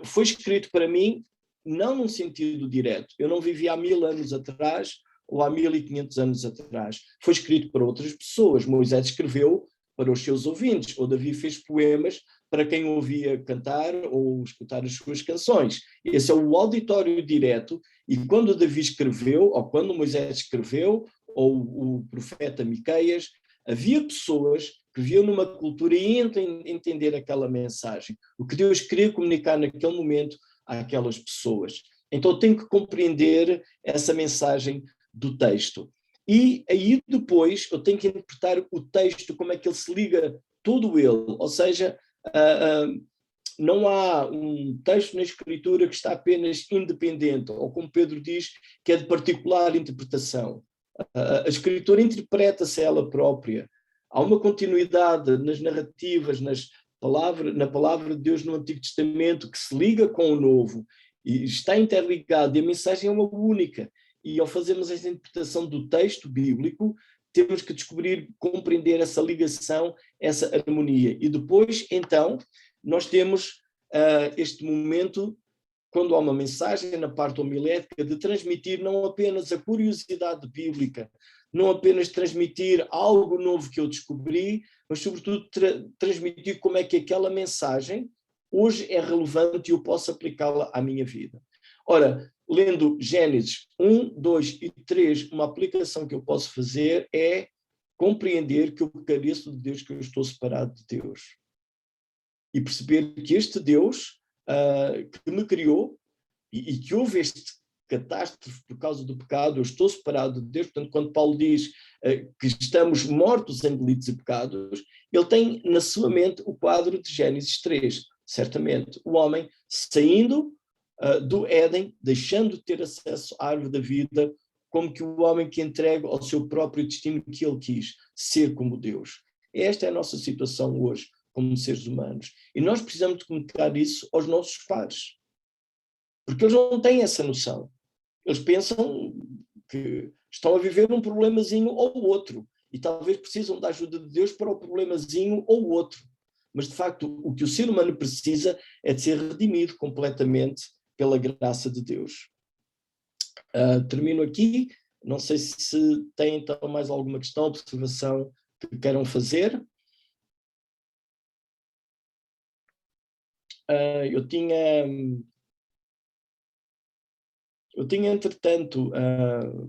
Foi escrito para mim, não num sentido direto. Eu não vivi há 1000 anos atrás ou há 1500 anos atrás. Foi escrito para outras pessoas. Moisés escreveu para os seus ouvintes, ou Davi fez poemas para quem ouvia cantar ou escutar as suas canções. Esse é o auditório direto, e quando Davi escreveu, ou quando Moisés escreveu, ou o profeta Miqueias, havia pessoas que viam numa cultura e iam entender aquela mensagem, o que Deus queria comunicar naquele momento àquelas pessoas. Então eu tenho que compreender essa mensagem do texto. E aí depois eu tenho que interpretar o texto, como é que ele se liga todo ele, ou seja, não há um texto na Escritura que está apenas independente, ou como Pedro diz, que é de particular interpretação. A Escritura interpreta-se ela própria. Há uma continuidade nas narrativas, na palavra de Deus no Antigo Testamento, que se liga com o Novo, e está interligado, e a mensagem é uma única. E ao fazermos essa interpretação do texto bíblico, temos que descobrir, compreender essa ligação, essa harmonia. E depois, então, nós temos este momento, quando há uma mensagem na parte homilética, de transmitir não apenas a curiosidade bíblica, não apenas transmitir algo novo que eu descobri, mas sobretudo transmitir como é que aquela mensagem hoje é relevante e eu posso aplicá-la à minha vida. Ora, lendo Gênesis 1, 2 e 3, uma aplicação que eu posso fazer é compreender que eu careço de Deus, que eu estou separado de Deus. E perceber que este Deus que me criou e que houve este catástrofe por causa do pecado, eu estou separado de Deus. Portanto, quando Paulo diz que estamos mortos em delitos e pecados, ele tem na sua mente o quadro de Gênesis 3, certamente. O homem saindo do Éden, deixando de ter acesso à árvore da vida, como que o homem que entrega ao seu próprio destino que ele quis, ser como Deus. Esta é a nossa situação hoje, como seres humanos. E nós precisamos de comunicar isso aos nossos pares. Porque eles não têm essa noção. Eles pensam que estão a viver um problemazinho ou outro. E talvez precisam da ajuda de Deus para o problemazinho ou outro. Mas, de facto, o que o ser humano precisa é de ser redimido completamente pela graça de Deus. Termino aqui. Não sei se têm, então, mais alguma questão, observação que queiram fazer. Eu tinha, entretanto,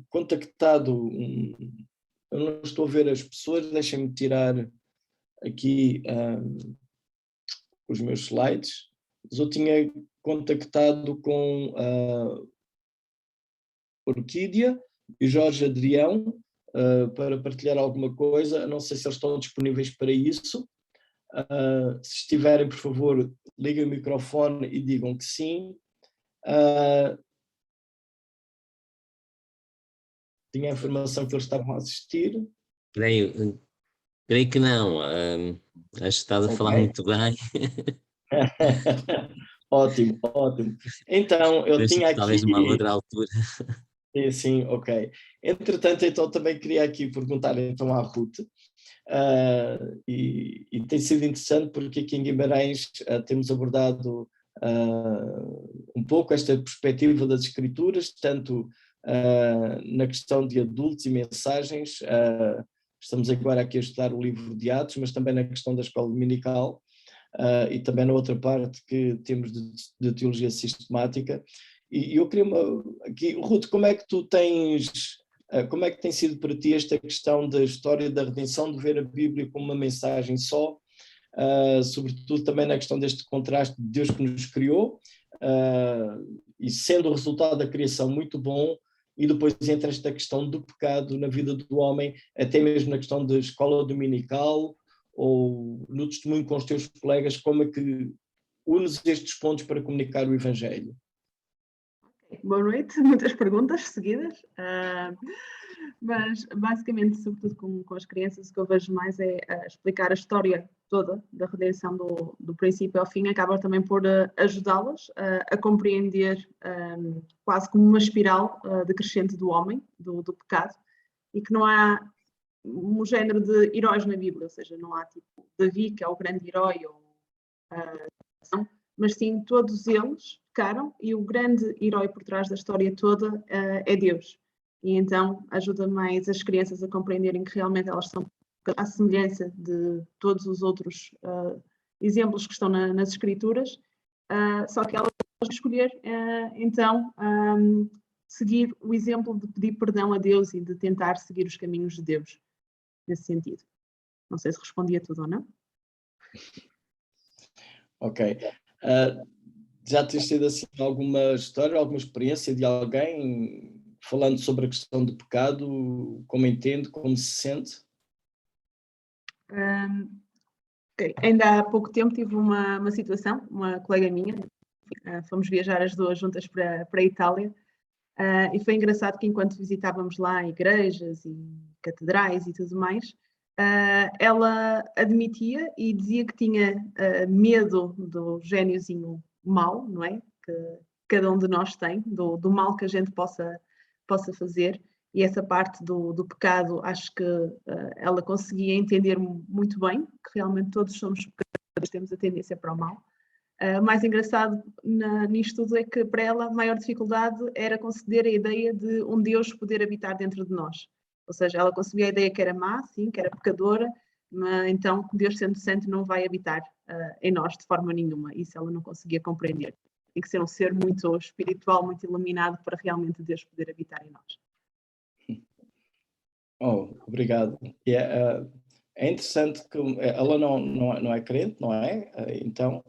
contactado, eu não estou a ver as pessoas, deixem-me tirar aqui os meus slides, mas eu tinha contactado com a Orquídea e Jorge Adrião para partilhar alguma coisa. Não sei se eles estão disponíveis para isso. Se estiverem, por favor, liguem o microfone e digam que sim. tinha a informação que eles estavam a assistir. Creio que não. Acho que estás a falar Ok. muito bem. Ótimo, ótimo. Então, eu Deixa tinha que talvez numa aqui... outra altura. Sim, ok. Entretanto, então também queria aqui perguntar então à Ruth, e tem sido interessante porque aqui em Guimarães temos abordado um pouco esta perspectiva das escrituras, tanto na questão de adultos e mensagens, estamos agora aqui a estudar o livro de Atos, mas também na questão da escola dominical, e também na outra parte que temos de teologia sistemática. E eu queria aqui, Ruth, como é que tu tens, como é que tem sido para ti esta questão da história da redenção, de ver a Bíblia como uma mensagem só, sobretudo também na questão deste contraste de Deus que nos criou, e sendo o resultado da criação muito bom, e depois entra esta questão do pecado na vida do homem, até mesmo na questão da escola dominical, ou no testemunho com os teus colegas, como é que unes estes pontos para comunicar o Evangelho? Boa noite, muitas perguntas seguidas, mas basicamente, sobretudo com as crianças, o que eu vejo mais é explicar a história toda da redenção do princípio ao fim, acaba também por ajudá-las a compreender quase como uma espiral decrescente do homem, do pecado, e que não há um género de heróis na Bíblia, ou seja, não há tipo Davi, que é o grande herói, mas sim todos eles pecaram e o grande herói por trás da história toda é Deus. E então ajuda mais as crianças a compreenderem que realmente elas são à semelhança de todos os outros exemplos que estão nas Escrituras, só que elas vão escolher então seguir o exemplo de pedir perdão a Deus e de tentar seguir os caminhos de Deus, nesse sentido. Não sei se respondi a tudo ou não. Ok. Já tens tido assim alguma história, alguma experiência de alguém falando sobre a questão do pecado, como entende, como se sente? Okay. Ainda há pouco tempo tive uma situação, uma colega minha, fomos viajar as duas juntas para a Itália, e foi engraçado que enquanto visitávamos lá igrejas e catedrais e tudo mais, ela admitia e dizia que tinha medo do géniozinho mau, não é? Que cada um de nós tem, do mal que a gente possa fazer, e essa parte do pecado, acho que ela conseguia entender muito bem, que realmente todos somos pecadores, temos a tendência para o mal. O mais engraçado nisto tudo é que para ela a maior dificuldade era conceder a ideia de um Deus poder habitar dentro de nós. Ou seja, ela concebia a ideia que era má, sim, que era pecadora, mas então Deus sendo santo não vai habitar em nós de forma nenhuma. Isso ela não conseguia compreender. Tem que ser um ser muito espiritual, muito iluminado para realmente Deus poder habitar em nós. Obrigado. É interessante que ela não é crente, não é? Então,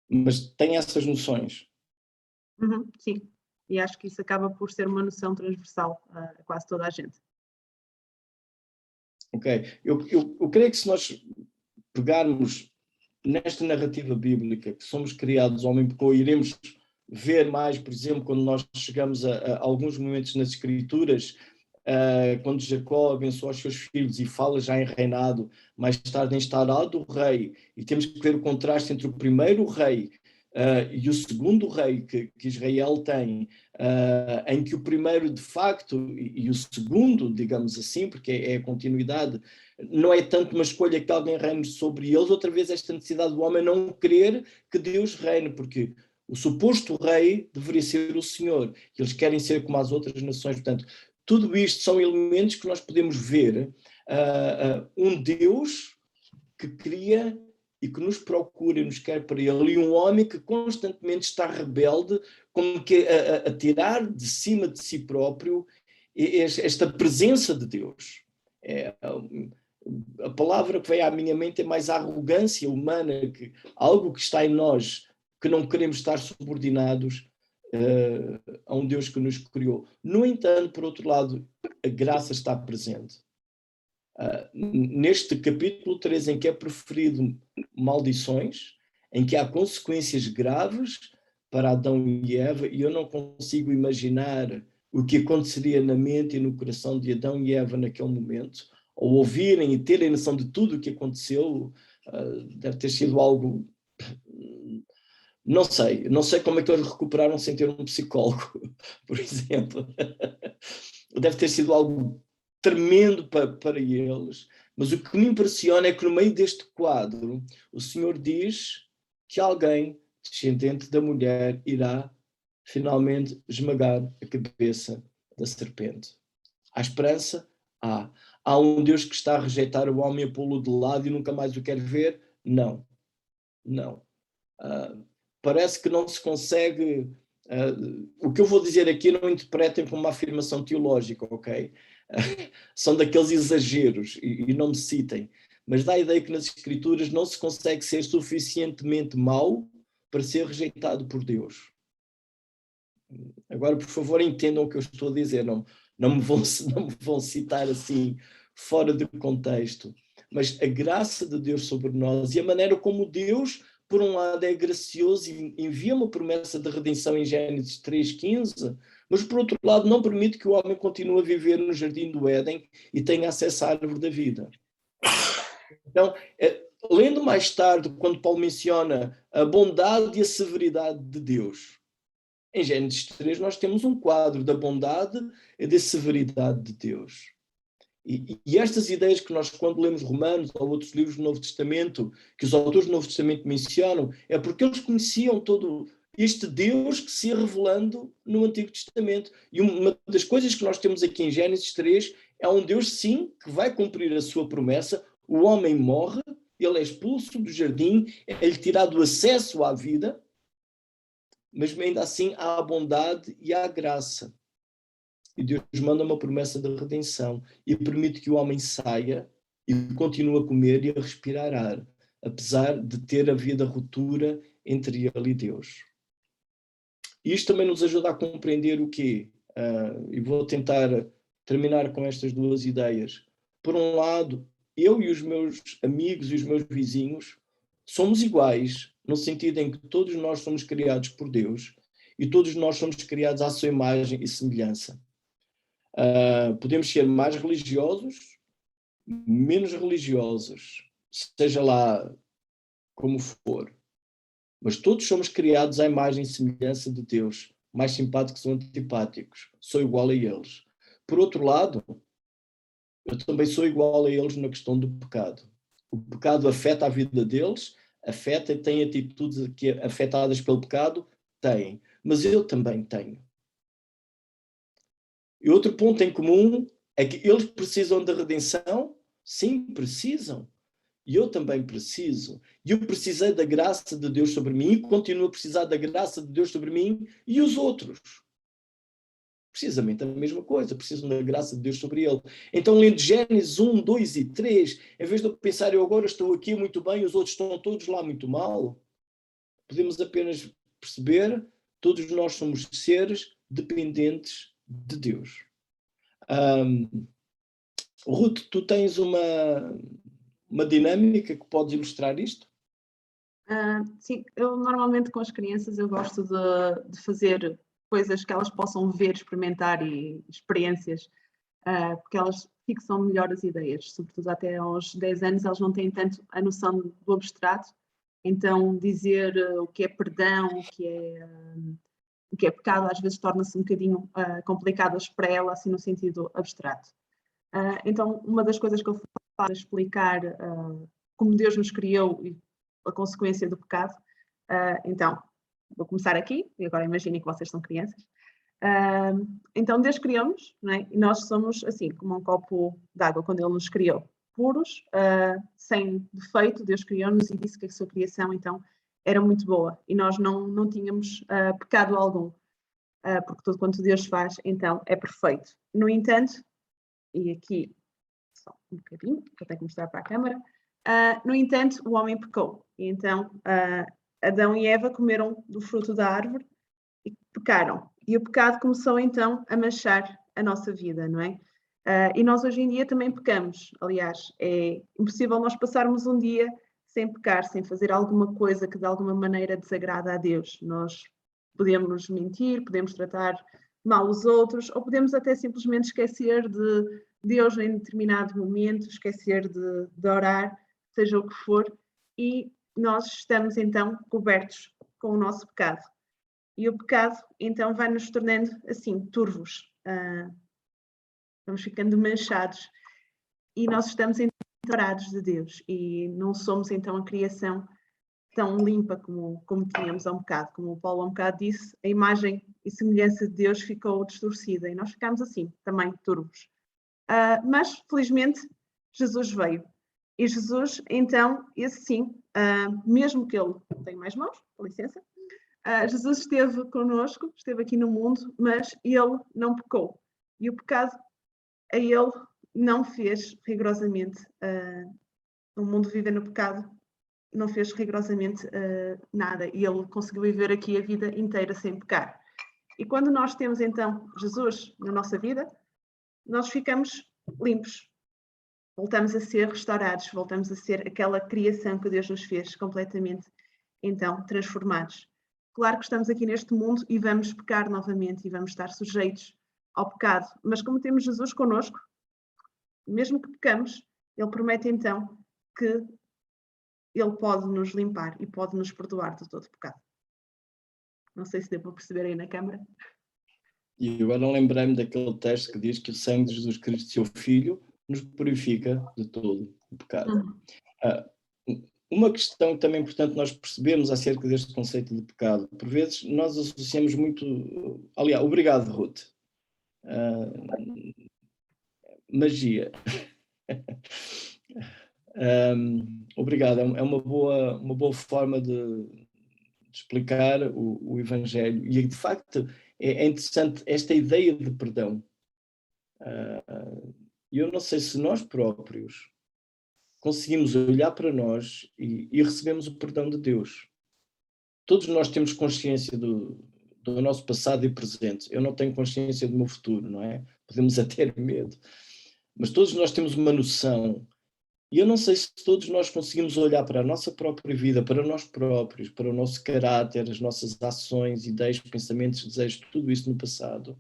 mas tem essas noções. Sim, e acho que isso acaba por ser uma noção transversal a quase toda a gente. Ok. Eu creio que se nós pegarmos nesta narrativa bíblica, que somos criados homem pecou, iremos ver mais, por exemplo, quando nós chegamos a alguns momentos nas Escrituras, quando Jacó abençoa os seus filhos e fala já em reinado, mais tarde em instaurado o rei, e temos que ver o contraste entre o primeiro rei e o segundo rei que Israel tem, em que o primeiro de facto e o segundo, digamos assim, porque é a continuidade, não é tanto uma escolha que alguém reine sobre eles, outra vez esta necessidade do homem não querer que Deus reine, porque o suposto rei deveria ser o Senhor, e eles querem ser como as outras nações. Portanto, tudo isto são elementos que nós podemos ver um Deus que cria e que nos procura e nos quer para ele, e um homem que constantemente está rebelde, como que a tirar de cima de si próprio esta presença de Deus. A palavra que veio à minha mente é mais a arrogância humana, algo que está em nós, que não queremos estar subordinados a um Deus que nos criou. No entanto, por outro lado, a graça está presente. Neste capítulo 3, em que é preferido maldições, em que há consequências graves para Adão e Eva, e eu não consigo imaginar o que aconteceria na mente e no coração de Adão e Eva naquele momento, ao ouvirem e terem noção de tudo o que aconteceu, deve ter sido algo... Não sei como é que eles recuperaram sem ter um psicólogo, por exemplo. Deve ter sido algo tremendo para eles. Mas o que me impressiona é que no meio deste quadro, o Senhor diz que alguém, descendente da mulher, irá finalmente esmagar a cabeça da serpente. Há esperança? Há. Há um Deus que está a rejeitar o homem, a pô-lo de lado e nunca mais o quer ver? Não. Parece que não se consegue... o que eu vou dizer aqui não interpretem como uma afirmação teológica, ok? São daqueles exageros, e não me citem, mas dá a ideia que nas Escrituras não se consegue ser suficientemente mau para ser rejeitado por Deus. Agora, por favor, entendam o que eu estou a dizer, não me vão citar assim, fora de contexto, mas a graça de Deus sobre nós e a maneira como Deus... Por um lado é gracioso e envia uma promessa de redenção em Gênesis 3,15, mas por outro lado não permite que o homem continue a viver no jardim do Éden e tenha acesso à árvore da vida. Então, lendo mais tarde, quando Paulo menciona a bondade e a severidade de Deus, em Gênesis 3 nós temos um quadro da bondade e da severidade de Deus. E estas ideias que nós, quando lemos Romanos ou outros livros do Novo Testamento, que os autores do Novo Testamento mencionam, é porque eles conheciam todo este Deus que se ia revelando no Antigo Testamento. E uma das coisas que nós temos aqui em Gênesis 3 é um Deus, sim, que vai cumprir a sua promessa. O homem morre, ele é expulso do jardim, é-lhe tirado o acesso à vida, mas ainda assim há a bondade e há a graça. E Deus manda uma promessa de redenção e permite que o homem saia e continue a comer e a respirar ar, apesar de ter havido a ruptura entre ele e Deus. E isto também nos ajuda a compreender o quê? E vou tentar terminar com estas duas ideias. Por um lado, eu e os meus amigos e os meus vizinhos somos iguais, no sentido em que todos nós somos criados por Deus e todos nós somos criados à sua imagem e semelhança. Podemos ser mais religiosos, menos religiosos, seja lá como for, mas todos somos criados à imagem e semelhança de Deus, mais simpáticos ou antipáticos, sou igual a eles. Por outro lado, eu também sou igual a eles na questão do pecado. O pecado afeta a vida deles, afeta e tem atitudes que afetadas pelo pecado, têm, mas eu também tenho. E outro ponto em comum é que eles precisam da redenção? Sim, precisam. E eu também preciso. E eu precisei da graça de Deus sobre mim e continuo a precisar da graça de Deus sobre mim e os outros. Precisamente a mesma coisa, precisam da graça de Deus sobre ele. Então, lendo Gênesis 1, 2 e 3, em vez de eu pensar eu agora estou aqui muito bem, os outros estão todos lá muito mal, podemos apenas perceber, todos nós somos seres dependentes de Deus. Ruth, tu tens uma dinâmica que podes ilustrar isto? Sim, eu normalmente com as crianças eu gosto de fazer coisas que elas possam ver, experimentar e experiências, porque elas fixam melhor as ideias, sobretudo até aos 10 anos elas não têm tanto a noção do abstrato, então dizer o que é perdão, o que é pecado, às vezes torna-se um bocadinho complicado para ela, assim no sentido abstrato. Então, uma das coisas que eu faço é explicar como Deus nos criou e a consequência do pecado. Então, vou começar aqui, e agora imaginem que vocês são crianças. Então, Deus criou-nos, não é? E nós somos assim, como um copo de água, quando Ele nos criou, puros, sem defeito. Deus criou-nos e disse que a sua criação, então, era muito boa. E nós não tínhamos pecado algum, porque tudo quanto Deus faz, então, é perfeito. No entanto, e aqui, só um bocadinho, que eu tenho que mostrar para a câmara, no entanto, o homem pecou. E então, Adão e Eva comeram do fruto da árvore e pecaram. E o pecado começou então a manchar a nossa vida, não é? E nós hoje em dia também pecamos. Aliás, é impossível nós passarmos um dia sem pecar, sem fazer alguma coisa que de alguma maneira desagrada a Deus. Nós podemos mentir, podemos tratar mal os outros, ou podemos até simplesmente esquecer de Deus em determinado momento, esquecer de orar, seja o que for, e nós estamos então cobertos com o nosso pecado. E o pecado então vai nos tornando assim, turvos, vamos ficando manchados, e nós estamos separados de Deus, e não somos então a criação tão limpa como tínhamos há um bocado. Como o Paulo há um bocado disse, a imagem e semelhança de Deus ficou distorcida e nós ficámos assim, também turvos. Mas, felizmente, Jesus veio. E Jesus, então, esse sim, mesmo que ele não tenha mais mãos, com licença, Jesus esteve connosco, esteve aqui no mundo, mas ele não pecou. E o pecado a ele não fez rigorosamente, o mundo viver no pecado, não fez rigorosamente nada, e ele conseguiu viver aqui a vida inteira sem pecar. E quando nós temos então Jesus na nossa vida, nós ficamos limpos, voltamos a ser restaurados, voltamos a ser aquela criação que Deus nos fez completamente, então, transformados. Claro que estamos aqui neste mundo e vamos pecar novamente e vamos estar sujeitos ao pecado, mas como temos Jesus connosco, mesmo que pecamos, ele promete então que ele pode nos limpar e pode nos perdoar de todo pecado. Não sei se deu para perceber aí na câmara. E agora lembrei-me daquele texto que diz que o sangue de Jesus Cristo, seu Filho, nos purifica de todo o pecado. Uma questão também importante nós percebemos acerca deste conceito de pecado. Por vezes nós associamos muito... Aliás, obrigado, Ruth. Magia. Obrigado, é uma boa forma de explicar o Evangelho. E, de facto, é interessante esta ideia de perdão. Eu não sei se nós próprios conseguimos olhar para nós e recebemos o perdão de Deus. Todos nós temos consciência do nosso passado e presente. Eu não tenho consciência do meu futuro, não é? Podemos até ter medo. Mas todos nós temos uma noção. E eu não sei se todos nós conseguimos olhar para a nossa própria vida, para nós próprios, para o nosso caráter, as nossas ações, ideias, pensamentos, desejos, tudo isso no passado,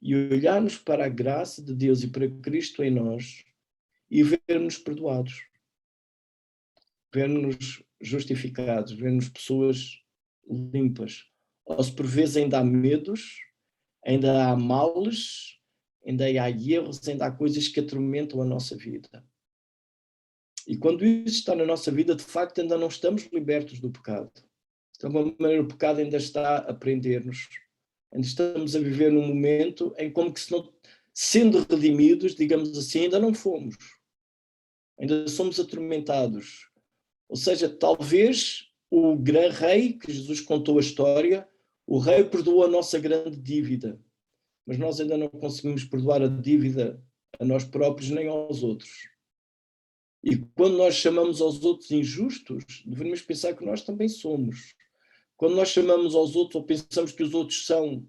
e olharmos para a graça de Deus e para Cristo em nós e ver-nos perdoados, ver-nos justificados, ver-nos pessoas limpas. Ou se por vezes ainda há medos, ainda há males, ainda há erros, ainda há coisas que atormentam a nossa vida. E quando isso está na nossa vida, de facto, ainda não estamos libertos do pecado. De alguma maneira, o pecado ainda está a prender-nos. Ainda estamos a viver num momento em como que, se não, sendo redimidos, digamos assim, ainda não fomos. Ainda somos atormentados. Ou seja, talvez o grande rei, que Jesus contou a história, o rei perdoou a nossa grande dívida. Mas nós ainda não conseguimos perdoar a dívida a nós próprios nem aos outros. E quando nós chamamos aos outros injustos, devemos pensar que nós também somos. Quando nós chamamos aos outros ou pensamos que os outros são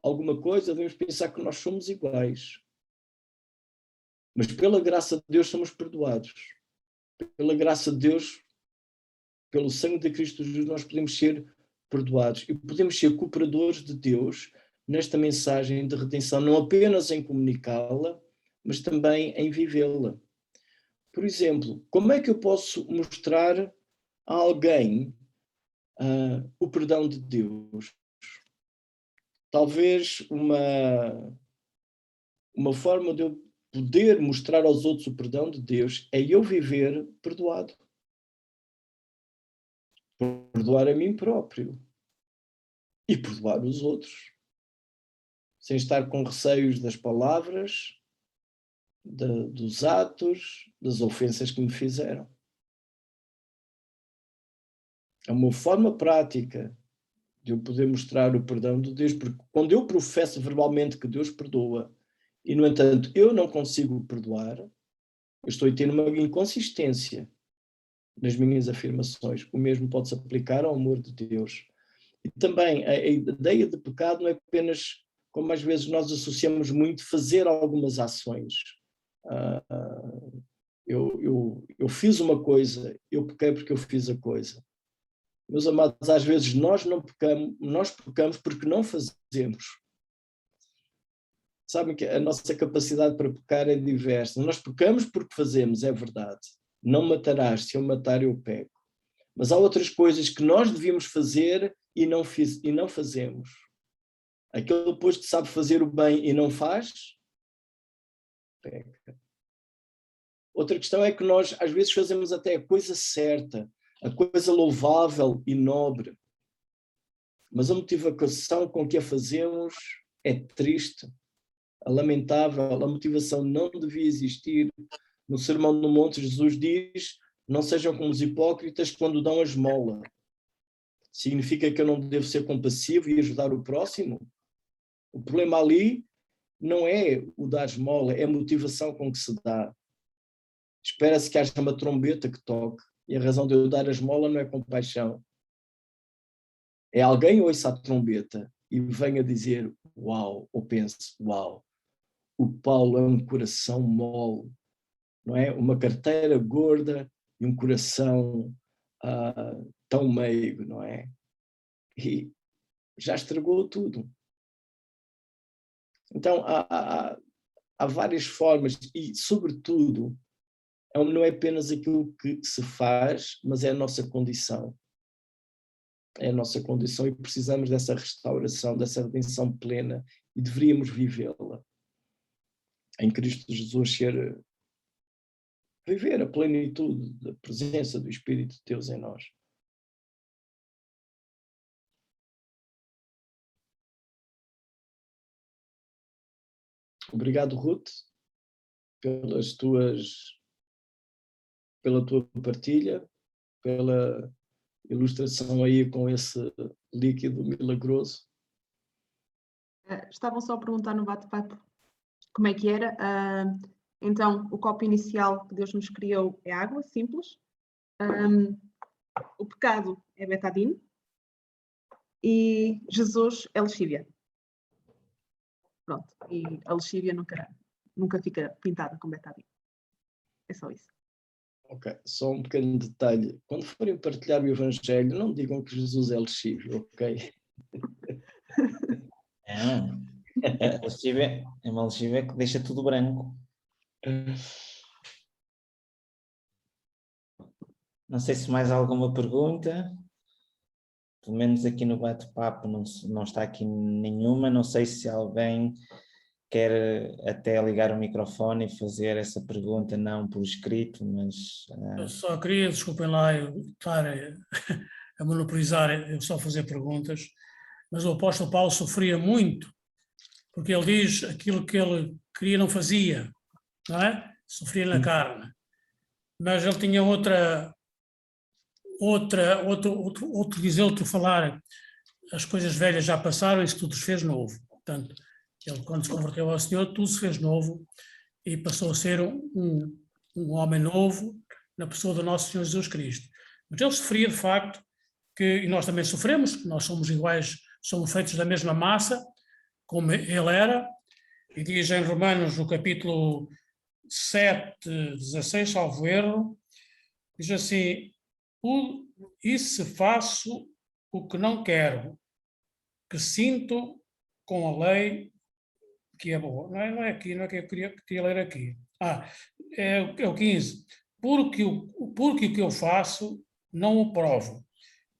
alguma coisa, devemos pensar que nós somos iguais. Mas pela graça de Deus somos perdoados. Pela graça de Deus, pelo sangue de Cristo Jesus, nós podemos ser perdoados. E podemos ser cooperadores de Deus nesta mensagem de redenção, não apenas em comunicá-la, mas também em vivê-la. Por exemplo, como é que eu posso mostrar a alguém o perdão de Deus? Talvez uma forma de eu poder mostrar aos outros o perdão de Deus é eu viver perdoado. Perdoar a mim próprio e perdoar os outros. Sem estar com receios das palavras, dos atos, das ofensas que me fizeram. É uma forma prática de eu poder mostrar o perdão de Deus, porque quando eu professo verbalmente que Deus perdoa e, no entanto, eu não consigo perdoar, eu estou a ter uma inconsistência nas minhas afirmações. O mesmo pode-se aplicar ao amor de Deus. E também a ideia de pecado não é apenas, como às vezes nós associamos muito, fazer algumas ações. Eu fiz uma coisa, eu pequei porque eu fiz a coisa. Meus amados, às vezes nós pecamos porque não fazemos. sabem que a nossa capacidade para pecar é diversa. Nós pecamos porque fazemos, é verdade. Não matarás, se eu matar eu peco. Mas há outras coisas que nós devíamos fazer e não fazemos. Aquele, pois, que sabe fazer o bem e não faz, peca. Outra questão é que nós, às vezes, fazemos até a coisa certa, a coisa louvável e nobre. Mas a motivação com que a fazemos é triste, é lamentável. A motivação não devia existir. No Sermão do Monte, Jesus diz: não sejam como os hipócritas quando dão a esmola. Significa que eu não devo ser compassivo e ajudar o próximo? O problema ali não é o dar esmola, é a motivação com que se dá. Espera-se que haja uma trombeta que toque, e a razão de eu dar a esmola não é compaixão. É alguém ouça a trombeta e venha dizer uau, ou pense uau, o Paulo é um coração mole, não é? Uma carteira gorda e um coração tão meigo, não é? E já estragou tudo. Então há várias formas e, sobretudo, não é apenas aquilo que se faz, mas é a nossa condição. É a nossa condição e precisamos dessa restauração, dessa redenção plena e deveríamos vivê-la. Em Cristo Jesus viver a plenitude da presença do Espírito de Deus em nós. Obrigado, Ruth, pela tua partilha, pela ilustração aí com esse líquido milagroso. Estavam só a perguntar no bate-papo como é que era. Então, o copo inicial que Deus nos criou é água, simples. O pecado é betadine. E Jesus é lexívia. Pronto. E a lexívia nunca fica pintada com betadine. É só isso. Ok, só um pequeno detalhe. Quando forem partilhar o Evangelho, não digam que Jesus é lexívio, ok? É uma lexívia que deixa tudo branco. Não sei se mais alguma pergunta. Pelo menos aqui no bate-papo não está aqui nenhuma. Não sei se alguém quer até ligar o microfone e fazer essa pergunta, não por escrito, mas... Eu só queria, desculpem lá, eu estar a monopolizar, eu só fazer perguntas, mas o apóstolo Paulo sofria muito, porque ele diz aquilo que ele queria não fazia, não é? Sofria na carne. Mas ele tinha outro dizer, outro falar, as coisas velhas já passaram e isso tudo se fez novo. Portanto, ele quando se converteu ao Senhor, tudo se fez novo e passou a ser um homem novo na pessoa do nosso Senhor Jesus Cristo. Mas ele sofria de facto, e nós também sofremos, nós somos iguais, somos feitos da mesma massa, como ele era, e diz em Romanos, no capítulo 7, 16, salvo erro, diz assim: e se faço o que não quero, que sinto com a lei que é boa. Não é aqui, não é que eu queria ler aqui. É o 15. Porque o que eu faço, não o provo.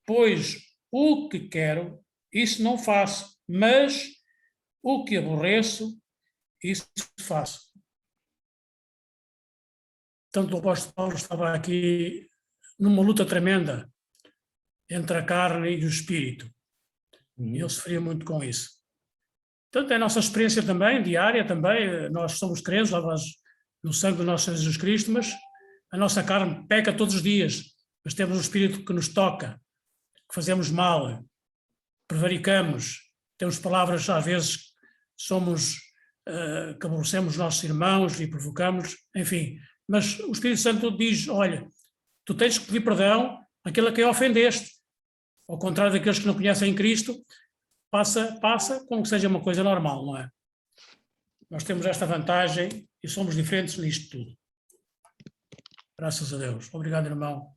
Pois o que quero, isso não faço. Mas o que aborreço, isso faço. Portanto, o apóstolo Paulo estava aqui numa luta tremenda entre a carne e o espírito. E ele sofria muito com isso. Portanto, é a nossa experiência também, diária também, nós somos crentes, lavados no sangue do nosso Senhor Jesus Cristo, mas a nossa carne peca todos os dias, mas temos um espírito que nos toca, que fazemos mal, prevaricamos, temos palavras, às vezes, que aborrecemos os nossos irmãos e provocamos, enfim. Mas o Espírito Santo diz, olha, tu tens que pedir perdão àquele a quem ofendeste, ao contrário daqueles que não conhecem Cristo, passa como que seja uma coisa normal, não é? Nós temos esta vantagem e somos diferentes nisto tudo. Graças a Deus. Obrigado, irmão,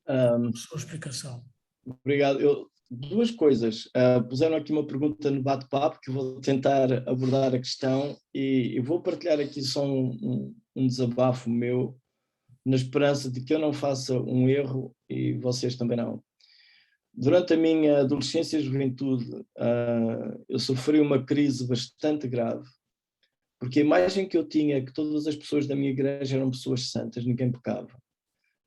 pela sua explicação. Obrigado. Eu duas coisas. Puseram aqui uma pergunta no bate-papo que eu vou tentar abordar a questão e vou partilhar aqui só um desabafo meu, na esperança de que eu não faça um erro e vocês também não. Durante a minha adolescência e juventude, eu sofri uma crise bastante grave, porque a imagem que eu tinha é que todas as pessoas da minha igreja eram pessoas santas, ninguém pecava.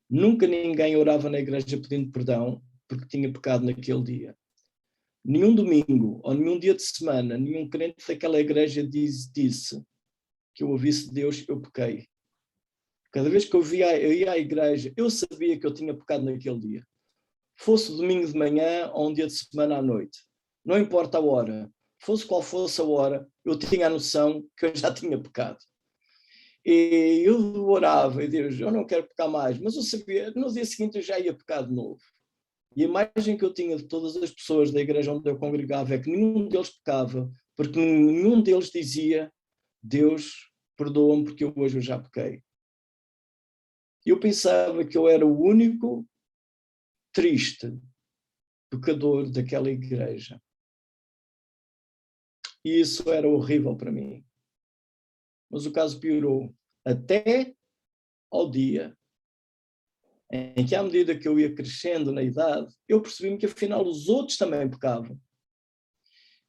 Nunca ninguém orava na igreja pedindo perdão porque tinha pecado naquele dia. Nenhum domingo ou nenhum dia de semana, nenhum crente daquela igreja disse que eu ouvisse Deus, eu pequei. Cada vez que eu ia à igreja, eu sabia que eu tinha pecado naquele dia. Fosse domingo de manhã ou um dia de semana à noite. Não importa a hora. Fosse qual fosse a hora, eu tinha a noção que eu já tinha pecado. E eu orava, e Deus, eu não quero pecar mais, mas eu sabia, no dia seguinte eu já ia pecar de novo. E a imagem que eu tinha de todas as pessoas da igreja onde eu congregava é que nenhum deles pecava, porque nenhum deles dizia, Deus, perdoa-me porque hoje eu já pequei. Eu pensava que eu era o único triste pecador daquela igreja. E isso era horrível para mim. Mas o caso piorou até ao dia em que, à medida que eu ia crescendo na idade, eu percebi-me que afinal os outros também pecavam.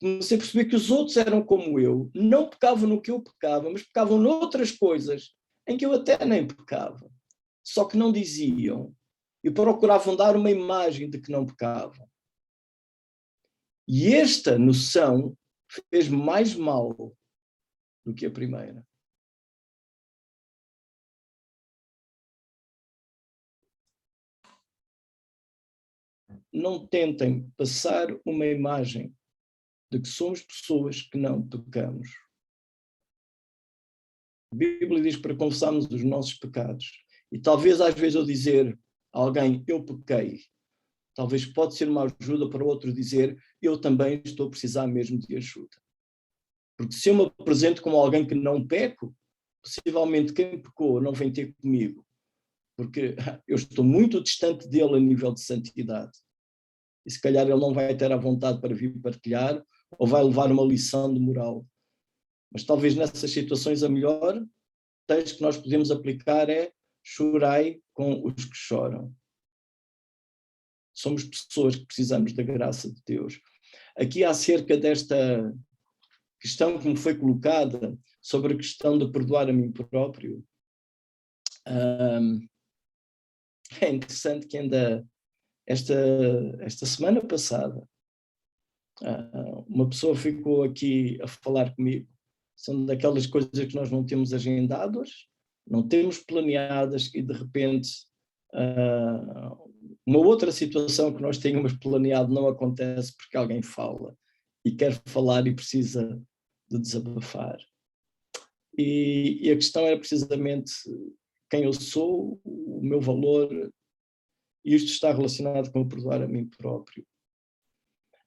Comecei a perceber que os outros eram como eu, não pecavam no que eu pecava, mas pecavam noutras coisas em que eu até nem pecava. Só que não diziam e procuravam dar uma imagem de que não pecavam. E esta noção fez mais mal do que a primeira. Não tentem passar uma imagem de que somos pessoas que não pecamos. A Bíblia diz para confessarmos os nossos pecados. E talvez às vezes eu dizer a alguém, eu pequei, talvez pode ser uma ajuda para outro dizer, eu também estou a precisar mesmo de ajuda. Porque se eu me apresento como alguém que não peco, possivelmente quem pecou não vem ter comigo, porque eu estou muito distante dele a nível de santidade. E se calhar ele não vai ter a vontade para vir partilhar, ou vai levar uma lição de moral. Mas talvez nessas situações a melhor texto que nós podemos aplicar é chorai com os que choram. Somos pessoas que precisamos da graça de Deus. Aqui acerca desta questão que me foi colocada sobre a questão de perdoar a mim próprio, é interessante que ainda esta semana passada uma pessoa ficou aqui a falar comigo. São daquelas coisas que nós não temos agendadas, não temos planeadas e de repente uma outra situação que nós tínhamos planeado não acontece porque alguém fala e quer falar e precisa de desabafar. E a questão era precisamente quem eu sou, o meu valor, e isto está relacionado com o perdoar a mim próprio.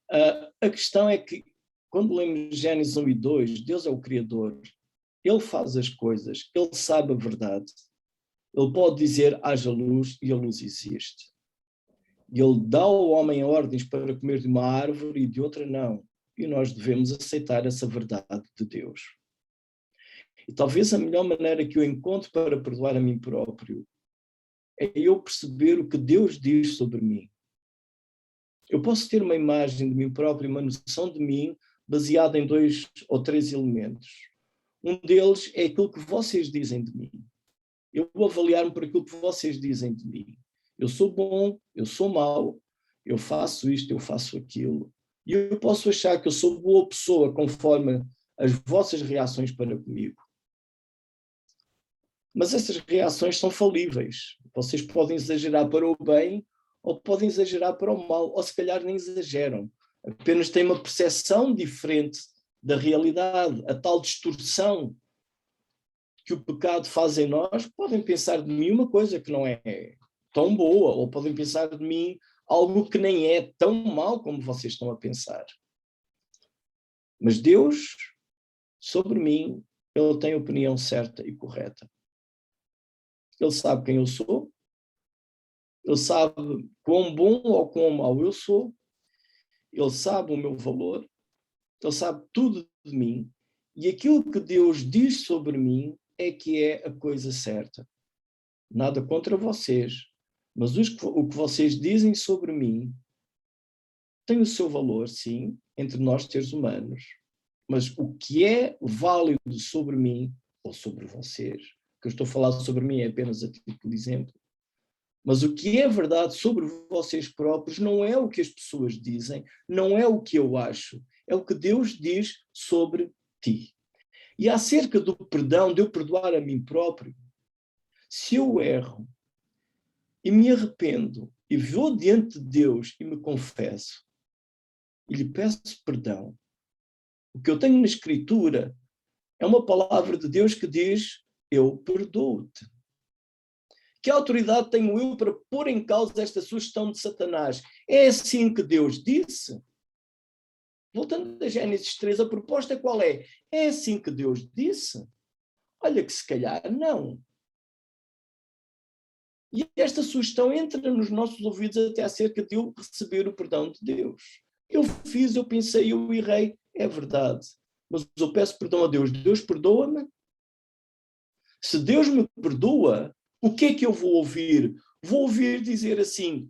A questão é que, quando lemos Gênesis 1 e 2, Deus é o Criador, Ele faz as coisas, Ele sabe a verdade, Ele pode dizer haja luz e a luz existe. E Ele dá ao homem ordens para comer de uma árvore e de outra não, e nós devemos aceitar essa verdade de Deus. E talvez a melhor maneira que eu encontro para perdoar a mim próprio é eu perceber o que Deus diz sobre mim. Eu posso ter uma imagem de mim próprio, uma noção de mim, baseada em 2 ou 3 elementos. Um deles é aquilo que vocês dizem de mim. Eu vou avaliar-me por aquilo que vocês dizem de mim. Eu sou bom, eu sou mau, eu faço isto, eu faço aquilo. E eu posso achar que eu sou boa pessoa conforme as vossas reações para comigo. Mas essas reações são falíveis. Vocês podem exagerar para o bem ou podem exagerar para o mal, ou se calhar nem exageram. Apenas têm uma percepção diferente da realidade. A tal distorção que o pecado faz em nós, podem pensar de mim uma coisa que não é tão boa, ou podem pensar de mim algo que nem é tão mau como vocês estão a pensar. Mas Deus, sobre mim, Ele tem a opinião certa e correta. Ele sabe quem eu sou, Ele sabe quão bom ou quão mau eu sou, Ele sabe o meu valor, Ele sabe tudo de mim, e aquilo que Deus diz sobre mim é que é a coisa certa. Nada contra vocês, mas o que vocês dizem sobre mim tem o seu valor, sim, entre nós seres humanos, mas o que é válido sobre mim ou sobre vocês, que eu estou a falar sobre mim é apenas a título de exemplo, mas o que é verdade sobre vocês próprios não é o que as pessoas dizem, não é o que eu acho, é o que Deus diz sobre ti. E acerca do perdão, de eu perdoar a mim próprio, se eu erro e me arrependo e vou diante de Deus e me confesso e lhe peço perdão, o que eu tenho na Escritura é uma palavra de Deus que diz: eu perdoo-te. Que autoridade tenho eu para pôr em causa esta sugestão de Satanás? É assim que Deus disse? Voltando a Gênesis 3, a proposta qual é? É assim que Deus disse? Olha que se calhar não. E esta sugestão entra nos nossos ouvidos até acerca de eu receber o perdão de Deus. Eu fiz, eu pensei, eu errei, é verdade. Mas eu peço perdão a Deus. Deus perdoa-me? Se Deus me perdoa, o que é que eu vou ouvir? Vou ouvir dizer assim: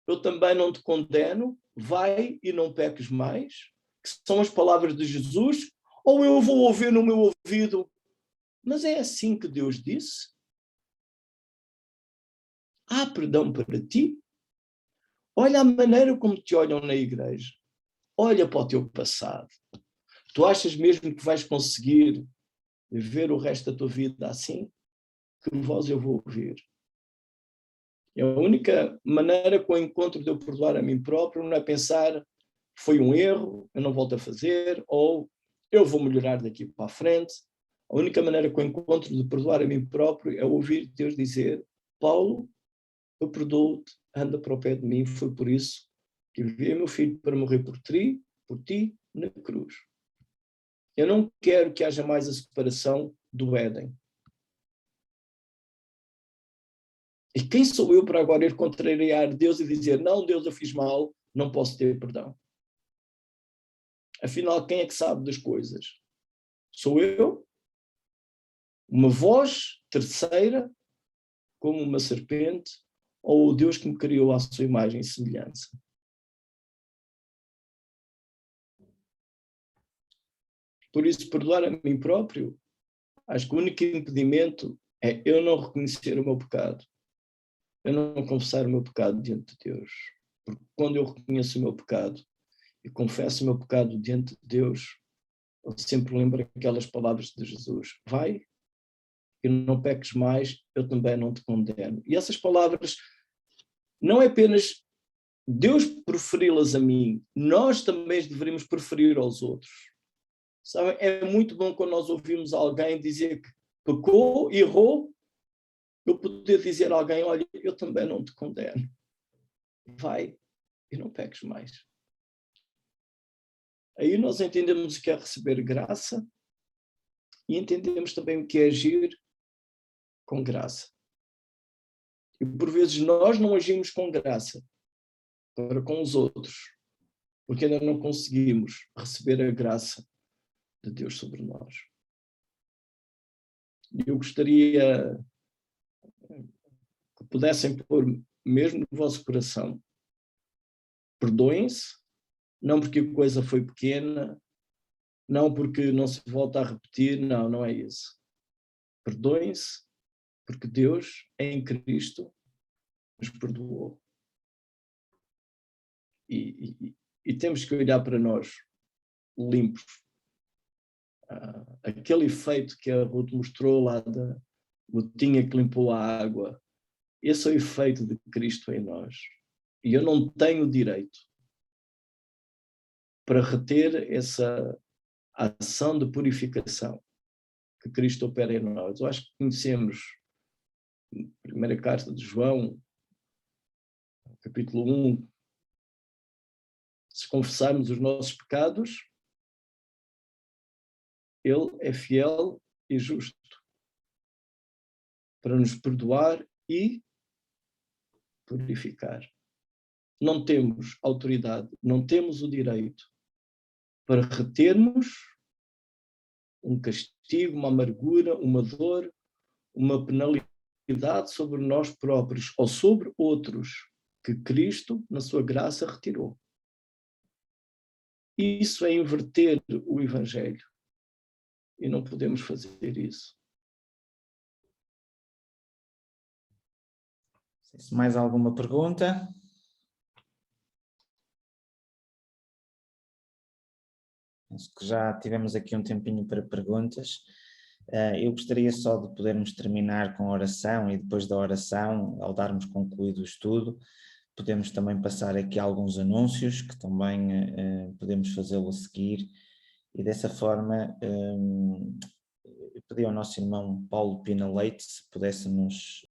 eu também não te condeno, vai e não peques mais, que são as palavras de Jesus, ou eu vou ouvir no meu ouvido: mas é assim que Deus disse? Há perdão para ti? Olha a maneira como te olham na igreja. Olha para o teu passado. Tu achas mesmo que vais conseguir ver o resto da tua vida assim? Que voz eu vou ouvir? É a única maneira que eu encontro de eu perdoar a mim próprio não é pensar: foi um erro, eu não volto a fazer, ou eu vou melhorar daqui para a frente. A única maneira que eu encontro de perdoar a mim próprio é ouvir Deus dizer: Paulo, eu perdoo-te, anda para o pé de mim, foi por isso que enviei meu filho para morrer por ti na cruz. Eu não quero que haja mais a separação do Éden. E quem sou eu para agora ir contrariar Deus e dizer: não, Deus, eu fiz mal, não posso ter perdão? Afinal, quem é que sabe das coisas? Sou eu? Uma voz terceira, como uma serpente, ou o Deus que me criou à sua imagem e semelhança? Por isso, perdoar a mim próprio, acho que o único impedimento é eu não reconhecer o meu pecado, eu não confessar o meu pecado diante de Deus. Porque quando eu reconheço o meu pecado e confesso o meu pecado diante de Deus, eu sempre lembro aquelas palavras de Jesus: vai e não peques mais, eu também não te condeno. E essas palavras não é apenas Deus preferi-las a mim, nós também deveríamos preferir aos outros. Sabe? É muito bom quando nós ouvimos alguém dizer que pecou, errou, eu poder dizer a alguém: olha, eu também não te condeno. Vai e não peques mais. Aí nós entendemos o que é receber graça e entendemos também o que é agir com graça. E por vezes nós não agimos com graça para com os outros, porque ainda não conseguimos receber a graça de Deus sobre nós. E eu gostaria que pudessem pôr mesmo no vosso coração: perdoem-se, não porque a coisa foi pequena, não porque não se volta a repetir, não é isso. Perdoem-se porque Deus, em Cristo, nos perdoou. E temos que olhar para nós limpos. Aquele efeito que a Ruth mostrou lá da gotinha que limpou a água, esse é o efeito de Cristo em nós. E eu não tenho direito para reter essa ação de purificação que Cristo opera em nós. Eu acho que conhecemos a primeira carta de João, capítulo 1, se confessarmos os nossos pecados, Ele é fiel e justo para nos perdoar e purificar. não temos autoridade, não temos o direito para retermos um castigo, uma amargura, uma dor, uma penalidade sobre nós próprios ou sobre outros que Cristo, na sua graça, retirou. Isso é inverter o Evangelho. E não podemos fazer isso. Mais alguma pergunta? Acho que já tivemos aqui um tempinho para perguntas. Eu gostaria só de podermos terminar com a oração e depois da oração, ao darmos concluído o estudo, podemos também passar aqui alguns anúncios que também podemos fazê-lo a seguir e dessa forma eu pedi ao nosso irmão Paulo Pina Leite se pudesse nos